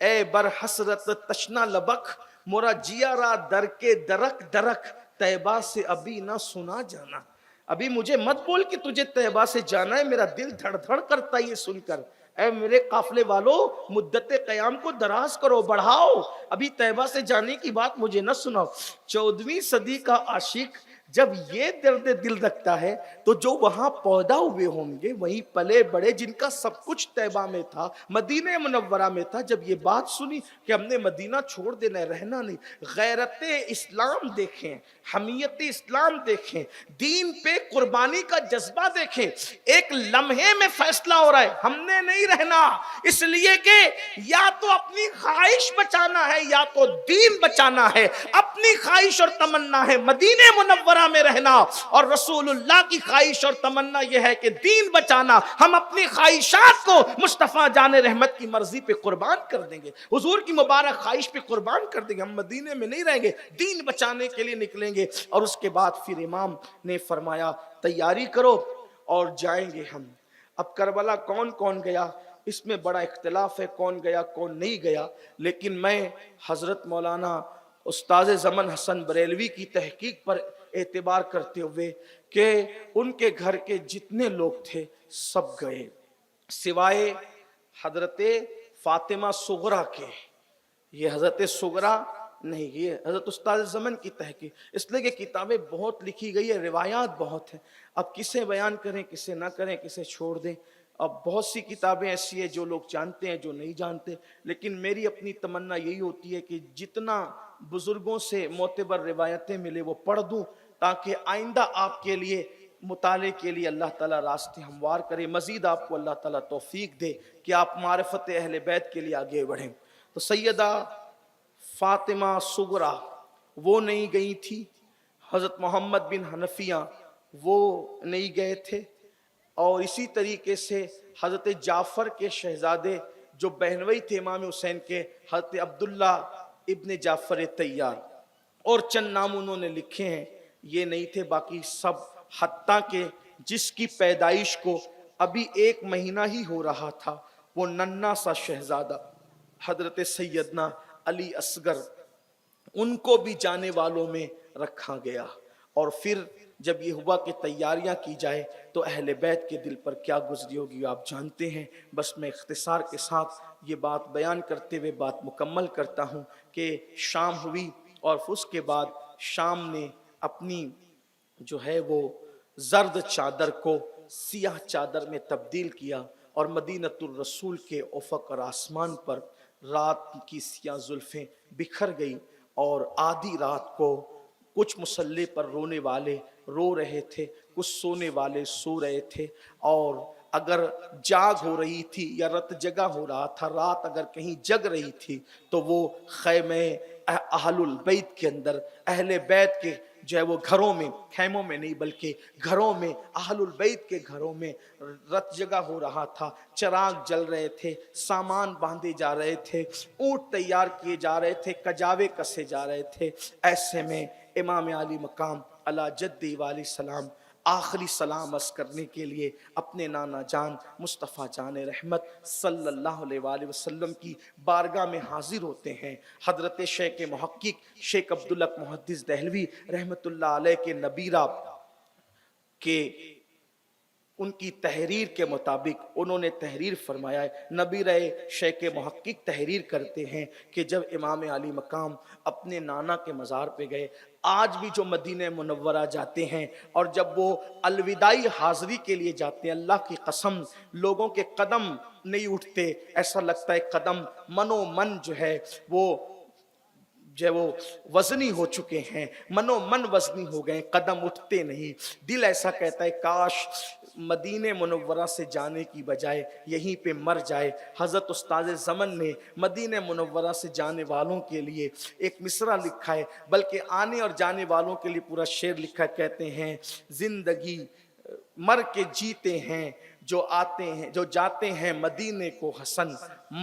اے بر حسرت تشنا لبک، مورا جیا را در کے درک درک، طیبہ سے ابھی نہ سنا جانا. ابھی مجھے مت بول کہ تجھے طیبہ سے جانا ہے، میرا دل دھڑ دھڑ کرتا ہے یہ سن کر. اے میرے قافلے والو مدت قیام کو دراز کرو، بڑھاؤ، ابھی طیبہ سے جانے کی بات مجھے نہ سناؤ. 14ویں صدی کا عاشق جب یہ درد دل رکھتا ہے تو جو وہاں پیدا ہوئے ہوں گے، وہیں پلے بڑے، جن کا سب کچھ طیبہ میں تھا، مدینہ منورہ میں تھا، جب یہ بات سنی کہ ہم نے مدینہ چھوڑ دینا ہے، رہنا نہیں. غیرت اسلام دیکھیں، حمیت اسلام دیکھیں، دین پہ قربانی کا جذبہ دیکھیں. ایک لمحے میں فیصلہ ہو رہا ہے ہم نے نہیں رہنا، اس لیے کہ یا تو اپنی خواہش بچانا ہے یا تو دین بچانا ہے. اپنی خواہش اور تمنا ہے مدینہ منورہ میں رہنا، اور رسول اللہ کی خواہش اور تمنا یہ ہے کہ دین بچانا. ہم اپنی خواہشات کو مصطفیٰ جان رحمت کی مرضی پہ قربان کر دیں گے، حضور کی مبارک خواہش پہ قربان کر دیں گے. ہم مدینے میں نہیں رہیں گے، دین بچانے کے لیے نکلیں گے. اور اس کے بعد پھر امام نے فرمایا تیاری کرو اور جائیں گے ہم. اب کربلا کون کون گیا اس میں بڑا اختلاف ہے، کون گیا کون نہیں گیا. لیکن میں حضرت مولانا استاد زمن حسن بریلوی کی تحقیق پر اعتبار کرتے ہوئے کہ ان کے گھر کے جتنے لوگ تھے سب گئے، سوائے حضرت فاطمہ صغرا کے. یہ حضرت صغرا نہیں، یہ حضرت استاد زمن کی تحقیق، اس لیے کہ کتابیں بہت لکھی گئی ہے، روایات بہت ہیں. اب کسے بیان کریں، کسے نہ کریں، کسے چھوڑ دیں. اب بہت سی کتابیں ایسی ہیں جو لوگ جانتے ہیں، جو نہیں جانتے. لیکن میری اپنی تمنا یہی ہوتی ہے کہ جتنا بزرگوں سے معتبر روایتیں ملے وہ پڑھ دوں، تاکہ آئندہ آپ کے لیے مطالعے کے لیے اللہ تعالیٰ راستے ہموار کرے. مزید آپ کو اللہ تعالیٰ توفیق دے کہ آپ معرفت اہل بیت کے لیے آگے بڑھیں. تو سیدہ فاطمہ صغرا وہ نہیں گئی تھی، حضرت محمد بن حنفیہ وہ نہیں گئے تھے، اور اسی طریقے سے حضرت جعفر کے شہزادے جو بہنوئی تھے امام حسین کے، حضرت عبداللہ ابن جعفر طیار، اور چند نام انہوں نے لکھے ہیں، یہ نہیں تھے. باقی سب، حتیٰ کہ جس کی پیدائش کو ابھی 1 مہینہ ہی ہو رہا تھا، وہ ننھا سا شہزادہ حضرت سیدنا علی اصغر، ان کو بھی جانے والوں میں رکھا گیا. اور پھر جب یہ ہوا کہ تیاریاں کی جائے تو اہل بیت کے دل پر کیا گزری ہوگی آپ جانتے ہیں. بس میں اختصار کے ساتھ یہ بات بیان کرتے ہوئے بات مکمل کرتا ہوں کہ شام ہوئی، اور اس کے بعد شام نے اپنی جو ہے وہ زرد چادر کو سیاہ چادر میں تبدیل کیا، اور مدینۃ الرسول کے افق اور آسمان پر رات کی سیاہ زلفیں بکھر گئی اور آدھی رات کو کچھ مصلی پر رونے والے رو رہے تھے، کچھ سونے والے سو رہے تھے، اور اگر جاگ ہو رہی تھی یا رت جگہ ہو رہا تھا، رات اگر کہیں جگ رہی تھی تو وہ خیمے اہل البیت کے اندر، اہل بیت کے جو ہے وہ گھروں میں، خیموں میں نہیں بلکہ گھروں میں، اہل البیت کے گھروں میں رت جگہ ہو رہا تھا، چراغ جل رہے تھے، سامان باندھے جا رہے تھے، اونٹ تیار کیے جا رہے تھے، کجاوے کسے جا رہے تھے۔ ایسے میں امام علی مقام علی جدی والی سلام آخری سلام عرض کرنے کے لیے اپنے نانا جان مصطفیٰ جان رحمت صلی اللہ علیہ وآلہ وسلم کی بارگاہ میں حاضر ہوتے ہیں۔ حضرت شیخ محقق شیخ عبدالحق محدث دہلوی رحمت اللہ علیہ کے نبیرہ کے ان کی تحریر کے مطابق انہوں نے تحریر فرمایا ہے، نبی رہے شیخ محقق تحریر کرتے ہیں کہ جب امام علی مقام اپنے نانا کے مزار پہ گئے، آج بھی جو مدینہ منورہ جاتے ہیں اور جب وہ الوداعی حاضری کے لیے جاتے ہیں، اللہ کی قسم لوگوں کے قدم نہیں اٹھتے، ایسا لگتا ہے قدم منو من جو ہے وہ وزنی ہو چکے ہیں، منو من وزنی ہو گئے، قدم اٹھتے نہیں۔ دل ایسا کہتا ہے کاش مدینہ منورہ سے جانے کی بجائے یہیں پہ مر جائے۔ حضرت استاد زمن نے مدینہ منورہ سے جانے والوں کے لیے ایک مصرع لکھا ہے، بلکہ آنے اور جانے والوں کے لیے پورا شعر لکھا ہے۔ کہتے ہیں زندگی مر کے جیتے ہیں جو آتے ہیں، جو جاتے ہیں مدینے کو حسن،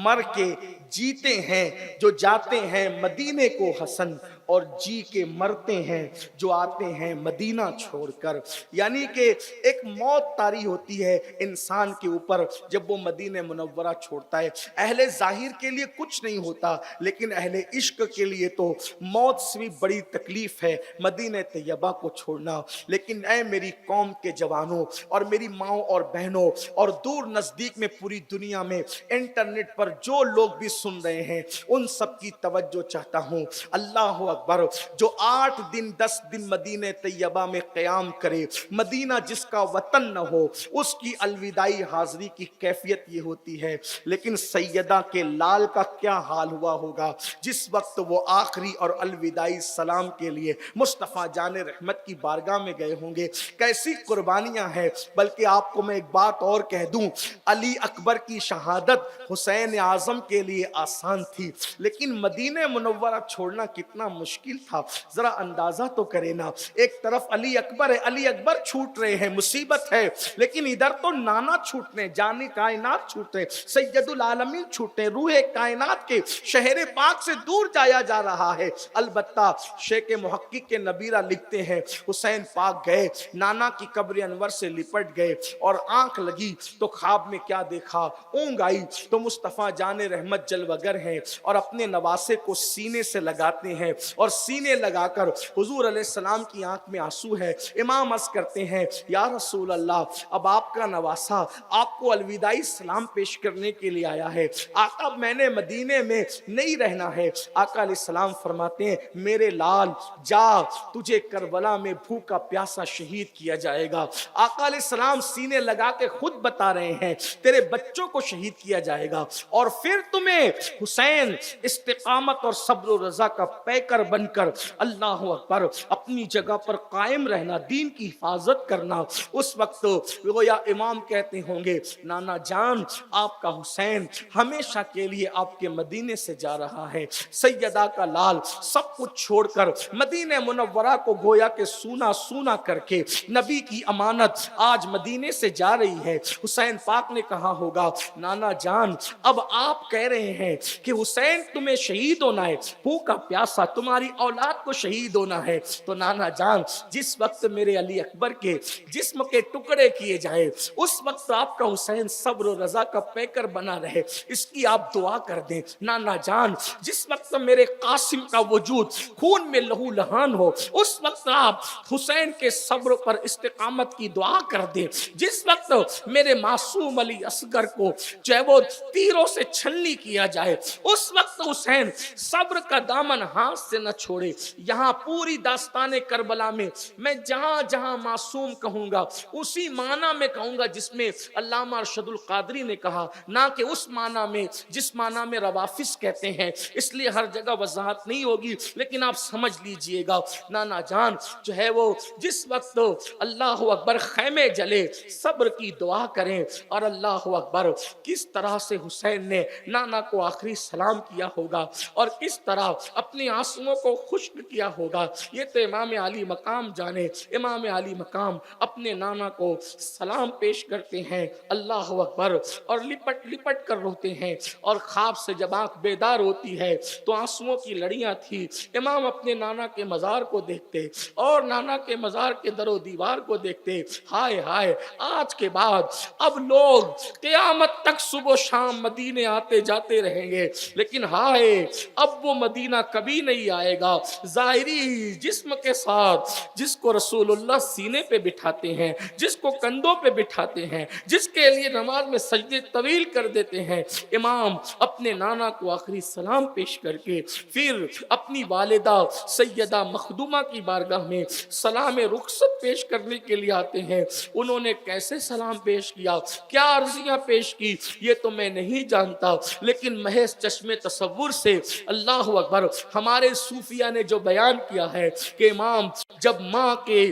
مر کے جیتے ہیں جو جاتے ہیں مدینے کو حسن، اور جی کے مرتے ہیں جو آتے ہیں مدینہ چھوڑ کر۔ یعنی کہ ایک موت طاری ہوتی ہے انسان کے اوپر جب وہ مدینہ منورہ چھوڑتا ہے۔ اہل ظاہر کے لیے کچھ نہیں ہوتا، لیکن اہل عشق کے لیے تو موت سے بھی بڑی تکلیف ہے مدینہ طیبہ کو چھوڑنا۔ لیکن اے میری قوم کے جوانوں اور میری ماؤں اور بہنوں اور دور نزدیک میں پوری دنیا میں انٹرنیٹ پر جو لوگ بھی سن رہے ہیں، ان سب کی توجہ چاہتا ہوں۔ اللہ اکبر، جو 8 دن 10 دن مدینہ طیبہ میں قیام کرے، مدینہ جس کا وطن نہ ہو، اس کی الوداعی حاضری کی کیفیت یہ ہوتی ہے۔ لیکن سیدہ کے لال کا کیا حال ہوا ہوگا جس وقت وہ آخری اور الوداعی سلام کے لیے مصطفیٰ جان رحمت کی بارگاہ میں گئے ہوں گے، کیسی قربانیاں ہیں۔ بلکہ آپ کو میں ایک بات اور کہہ دوں، علی اکبر کی شہادت حسین اعظم کے لیے آسان تھی، لیکن مدینہ منورہ چھوڑنا کتنا مشکل تھا، ذرا اندازہ تو کرے نا۔ ایک طرف علی اکبر ہے، علی اکبر چھوٹ رہے ہیں، مصیبت ہے، لیکن ادھر تو نانا چھوٹ رہے ہیں، جان کائنات چھوٹ رہے ہیں، سید العالمین چھوٹ رہے ہیں، روح کائنات کے شہر پاک سے دور جایا جا رہا ہے۔ البتہ شیخ محقق کے نبیرہ لکھتے ہیں حسین پاک گئے، نانا کی قبر انور سے لپٹ گئے، اور آنکھ لگی تو خواب میں کیا دیکھا، اونگ آئی تو مصطفیٰ جان رحمت جلوگر ہیں اور اپنے نواسے کو سینے سے لگاتے ہیں، اور سینے لگا کر حضور علیہ السلام کی آنکھ میں آنسو ہے۔ امام عرض کرتے ہیں یا رسول اللہ، اب آپ کا نواسا آپ کو الوداعی سلام پیش کرنے کے لیے آیا ہے، آقا میں نے مدینے میں نہیں رہنا ہے۔ آقا علیہ السلام فرماتے ہیں میرے لال جا، تجھے کربلا میں بھوکا پیاسا شہید کیا جائے گا۔ آقا علیہ السلام سینے لگا کے خود بتا رہے ہیں تیرے بچوں کو شہید کیا جائے گا، اور پھر تمہیں حسین استقامت اور صبر و رضا کا پیکر بن کر اللہ اکبر اپنی جگہ پر قائم رہنا، دین کی حفاظت کرنا۔ اس وقت گویا امام کہتے ہوں گے نانا جان آپ کا حسین ہمیشہ کے لیے آپ کے مدینے سے جا رہا ہے۔ سیدہ کا لال سب کچھ چھوڑ کر مدینہ منورہ کو گویا کہ سونا سونا کر کے نبی کی امانت آج مدینے سے جا رہی ہے۔ حسین پاک نے کہا ہوگا نانا جان اب آپ کہہ رہے ہیں کہ حسین تمہیں شہید ہونا ہے، بھوکا پیاسا تمہاری اولاد کو شہید ہونا ہے، تو نانا جان جس وقت میرے علی اکبر کے جسم کے ٹکڑے کیے جائے اس وقت آپ کا حسین صبر و رضا کا پیکر بنا رہے، اس کی آپ دعا کر دیں۔ نانا جان جس وقت میرے قاسم کا وجود خون میں لہو لہان ہو اس وقت آپ حسین کے صبر پر استقامت کی دعا کر دیں۔ جس وقت میرے معصوم علی اصغر کو چاہے وہ تیروں سے چھلنی کیا جائے اس وقت حسین صبر کا دامن ہاتھ سے سے نہ چھوڑے. یہاں پوری داستان کربلا میں میں جہاں جہاں معصوم کہوں گا اسی معنی میں کہوں گا جس میں علامہ ارشد القادری نے کہا، نہ کہ اس معنی میں جس معنی میں روافظ کہتے ہیں. اس لیے ہر جگہ وضاحت نہیں ہوگی، لیکن آپ سمجھ لیجئے گا. نانا جان جو ہے وہ جس وقت اللہ اکبر خیمے جلے صبر کی دعا کریں، اور اللہ اکبر کس طرح سے حسین نے نانا کو آخری سلام کیا ہوگا اور کس طرح اپنے آنسوؤں کو خشک کیا ہوگا، یہ تو امام علی مقام جانے. امام علی مقام اپنے نانا کو سلام پیش کرتے ہیں، اللہ اکبر، اور لپٹ لپٹ کر روتے ہیں. اور خواب سے جب آنکھ بیدار ہوتی ہے تو آنسوؤں کی لڑیاں تھی. امام اپنے نانا کے مزار کو دیکھتے اور نانا کے مزار کے در و دیوار کو دیکھتے. ہائے ہائے، آج کے بعد اب لوگ قیامت تک صبح و شام مدینے آتے جاتے رہیں گے، لیکن ہائے اب وہ مدینہ کبھی نہیں آئے گا ظاہری جسم کے ساتھ جس کو رسول اللہ سینے پہ بٹھاتے ہیں، جس کو کندھوں پہ بٹھاتے ہیں، جس کے لیے نماز میں سجدے طویل کر دیتے ہیں. امام اپنے نانا کو آخری سلام پیش کر کے پھر اپنی والدہ سیدہ مخدومہ کی بارگاہ میں سلام رخصت پیش کرنے کے لیے آتے ہیں. انہوں نے کیسے سلام پیش کیا، کیا عرضیاں پیش کی، یہ تو میں نہیں جانتا، لیکن محض چشم تصور سے اللہ اکبر ہمارے صوفیہ نے جو بیان کیا ہے کہ امام جب ماں کے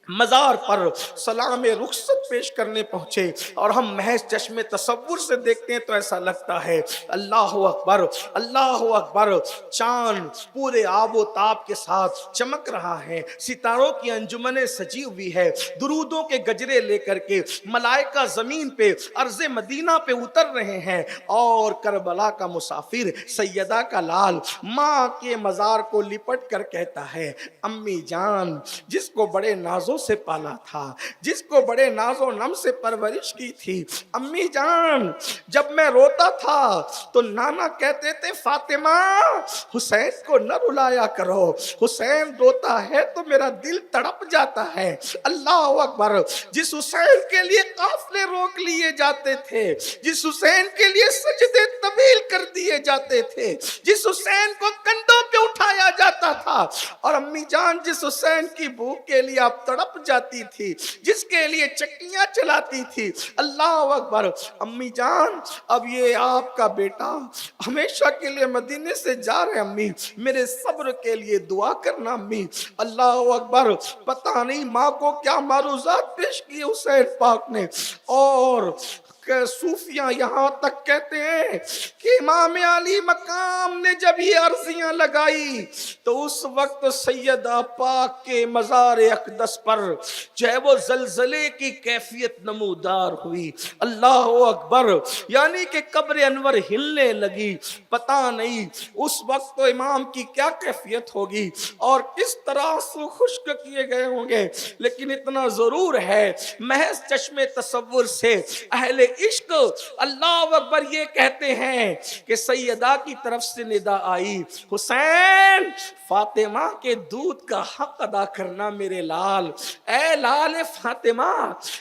مزار پر سلام رخصت پیش کرنے پہنچے اور ہم محض چشم تصور سے دیکھتے ہیں تو ایسا لگتا ہے اللہ اکبر اللہ اکبر، چاند پورے آب و تاب کے ساتھ چمک رہا ہے، ستاروں کی انجمنیں سجی ہوئی ہے، درودوں کے گجرے لے کر کے ملائکہ زمین پہ ارض مدینہ پہ اتر رہے ہیں، اور کربلا کا مسافر سیدہ کا لال ماں کے مزار کو لپٹ کر کہتا ہے، امی جان جس کو بڑے نازوں سے پالا تھا، جس کو بڑے ناز و نم سے پرورش کی تھی، امی جان جب میں روتا تھا تو نانا کہتے تھے فاطمہ حسین کو نہ رلایا کرو، حسین روتا ہے تو میرا دل تڑپ جاتا ہے. اللہ اکبر، جس حسین کے لیے قافلے روک لیے جاتے تھے، جس حسین کے لیے سجدے طویل کر دیے جاتے تھے، جس حسین کو کندھوں پہ اٹھایا جاتا تھا، اور امی جان جس حسین کی بھوک کے لیے آپ تڑپ جاتی تھی، جس کے لیے چکیاں چلاتی تھی، اللہ اکبر. امی جان اب یہ آپ کا بیٹا ہمیشہ کے لیے مدینے سے جا رہے، امی میرے صبر کے لیے دعا کرنا امی. اللہ اکبر، پتہ نہیں ماں کو کیا معروضات پیش کیے حسین پاک نے. اور کہ صوفیہ یہاں تک کہتے ہیں کہ امام علی مقام نے جب یہ عرضیاں لگائی تو اس وقت سیدہ پاک کے مزار اقدس پر جو ہے وہ زلزلے کی کیفیت نمودار ہوئی. اللہ اکبر، یعنی کہ قبر انور ہلنے لگی. پتہ نہیں اس وقت تو امام کی کیا کیفیت ہوگی اور کس طرح آنسو خشک کیے گئے ہوں گے، لیکن اتنا ضرور ہے محض چشم تصور سے اہل عشق اللہ اکبر یہ کہتے ہیں کہ سیدہ کی طرف سے ندا آئی، حسین فاطمہ کے دودھ کا حق ادا کرنا میرے لال. اے لال فاطمہ،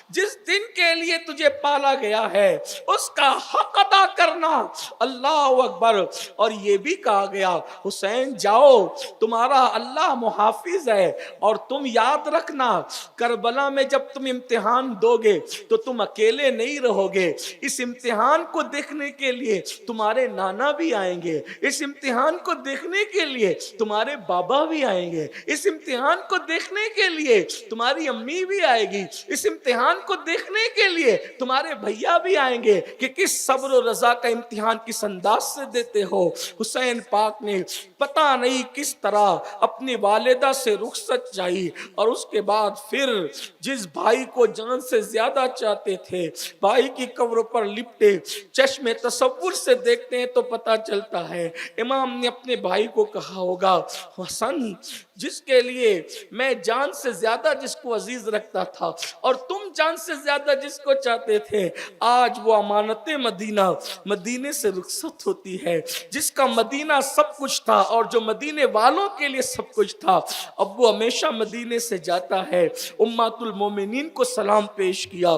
جس دن کے لیے تجھے پالا گیا ہے اس کا حق ادا کرنا. اللہ اکبر. اور یہ بھی کہا گیا حسین جاؤ تمہارا اللہ محافظ ہے، اور تم یاد رکھنا کربلا میں جب تم امتحان دو گے تو تم اکیلے نہیں رہو گے. اس امتحان کو دیکھنے کے لیے تمہارے نانا بھی آئیں گے، اس امتحان کو دیکھنے کے لیے تمہارے بابا بھی آئیں گے، اس امتحان کو دیکھنے کے لیے تمہاری امی بھی آئے گی، اس امتحان کو دیکھنے کے لیے تمہارے بھیا بھی آئیں گے کہ کس صبر و رضا کا امتحان کس انداز سے دیتے ہو. حسین پاک نے پتہ نہیں کس طرح اپنی والدہ سے رخصت چاہی، اور اس کے بعد پھر جس بھائی کو جان سے زیادہ چاہتے تھے بھائی کی قبر پر لپٹے چشم تصور سے دیکھتے ہیں تو پتہ چلتا ہے امام نے اپنے بھائی کو کہا ہوگا، حسن جس کے لیے میں جان سے زیادہ جس کو عزیز رکھتا تھا اور تم جان سے زیادہ جس کو چاہتے تھے، آج وہ امانت مدینہ مدینے سے رخصت ہوتی ہے، جس کا مدینہ سب کچھ تھا اور جو مدینے والوں کے لیے سب کچھ تھا، اب وہ ہمیشہ مدینے سے جاتا ہے. امت المومنین کو سلام پیش کیا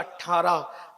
18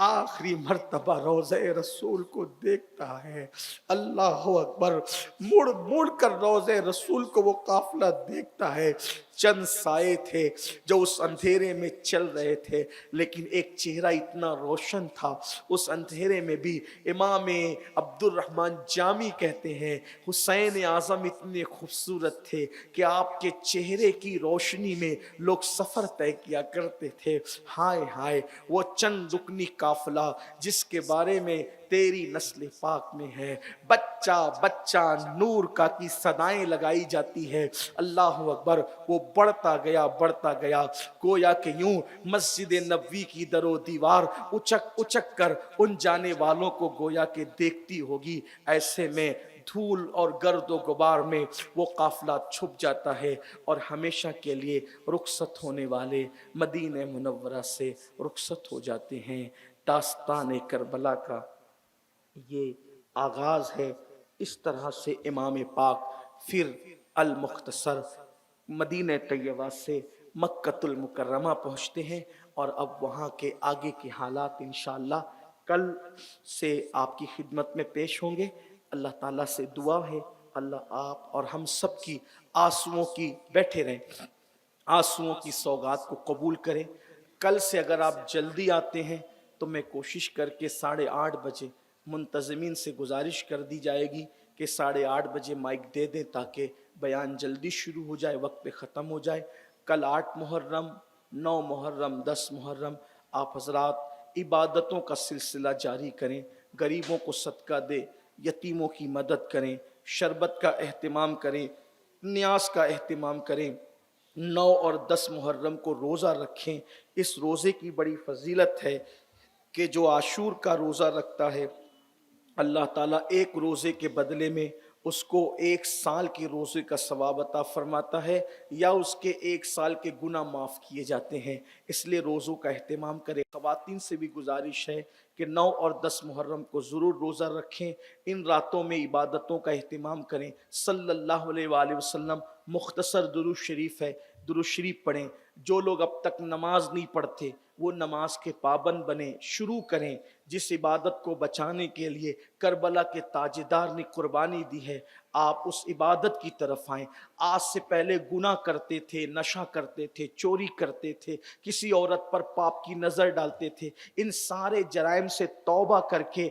آخری مرتبہ روضہ رسول کو دیکھتا ہے. اللہ اکبر. مڑ مڑ کر روضہ رسول کو وہ قافلہ دیکھتا ہے. چند سائے تھے جو اس اندھیرے میں چل رہے تھے، لیکن ایک چہرہ اتنا روشن تھا. اس اندھیرے میں بھی امام عبد الرحمن جامی کہتے ہیں حسین اعظم اتنے خوبصورت تھے کہ آپ کے چہرے کی روشنی میں لوگ سفر طے کیا کرتے تھے. ہائے ہائے وہ چند رکنی قافلہ جس کے بارے میں تیری نسل پاک میں ہے. بچہ بچہ نور کا کی صدائیں لگائی جاتی ہے. اللہ اکبر. وہ بڑھتا گیا گویا کہ یوں مسجد نبوی کی در و دیوار اچک اچک کر ان جانے والوں کو گویا کہ دیکھتی ہوگی. ایسے میں دھول اور گرد و غبار میں وہ قافلہ چھپ جاتا ہے اور ہمیشہ کے لیے رخصت ہونے والے مدینہ منورہ سے رخصت ہو جاتے ہیں. داستان کربلا کا یہ آغاز ہے. اس طرح سے امام پاک پھر المختصر مدینہ طیبہ سے مکۃ المکرمہ پہنچتے ہیں، اور اب وہاں کے آگے کے حالات انشاءاللہ کل سے آپ کی خدمت میں پیش ہوں گے. اللہ تعالیٰ سے دعا ہے اللہ آپ اور ہم سب کی آنسوؤں کی بیٹھے رہیں آنسوؤں کی سوغات کو قبول کریں. کل سے اگر آپ جلدی آتے ہیں تو میں کوشش کر کے 8:30 بجے منتظمین سے گزارش کر دی جائے گی کہ 8:30 بجے مائک دے دیں تاکہ بیان جلدی شروع ہو جائے، وقت پہ ختم ہو جائے. کل 8 محرم، 9 محرم، 10 محرم آپ حضرات عبادتوں کا سلسلہ جاری کریں، غریبوں کو صدقہ دیں، یتیموں کی مدد کریں، شربت کا اہتمام کریں، نیاز کا اہتمام کریں. 9 اور 10 محرم کو روزہ رکھیں. اس روزے کی بڑی فضیلت ہے کہ جو عاشور کا روزہ رکھتا ہے اللہ تعالیٰ ایک روزے کے بدلے میں اس کو 1 سال کے روزے کا ثواب عطا فرماتا ہے، یا اس کے 1 سال کے گناہ معاف کیے جاتے ہیں. اس لیے روزوں کا اہتمام کریں. خواتین سے بھی گزارش ہے کہ 9 اور 10 محرم کو ضرور روزہ رکھیں. ان راتوں میں عبادتوں کا اہتمام کریں. صلی اللہ علیہ وآلہ وسلم مختصر درود شریف ہے، درود شریف پڑھیں. جو لوگ اب تک نماز نہیں پڑھتے وہ نماز کے پابند بنیں، شروع کریں. جس عبادت کو بچانے کے لیے کربلا کے تاجدار نے قربانی دی ہے، آپ اس عبادت کی طرف آئیں. آج سے پہلے گناہ کرتے تھے، نشہ کرتے تھے، چوری کرتے تھے، کسی عورت پر پاپ کی نظر ڈالتے تھے، ان سارے جرائم سے توبہ کر کے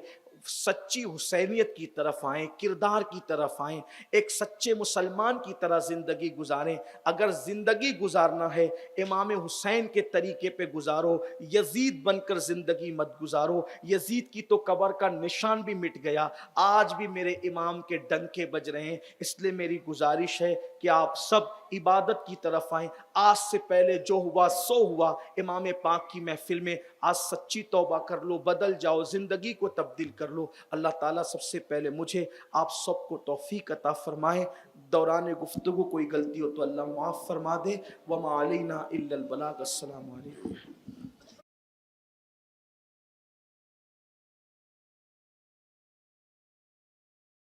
سچی حسینیت کی طرف آئیں، کردار کی طرف آئیں، ایک سچے مسلمان کی طرح زندگی گزاریں. اگر زندگی گزارنا ہے امام حسین کے طریقے پہ گزارو، یزید بن کر زندگی مت گزارو. یزید کی تو قبر کا نشان بھی مٹ گیا، آج بھی میرے امام کے ڈنکے بج رہے ہیں. اس لیے میری گزارش ہے کہ آپ سب عبادت کی طرف آئیں. آج سے پہلے جو ہوا سو ہوا. امام پاک کی محفل میں آج سچی توبہ کر لو، بدل جاؤ، زندگی کو تبدیل کر لو. اللہ تعالیٰ سب سے پہلے مجھے آپ سب کو توفیق عطا فرمائے. دوران گفتگو کوئی غلطی ہو تو اللہ معاف فرما دے. وما علینا الا البلاغ. السلام علیکم.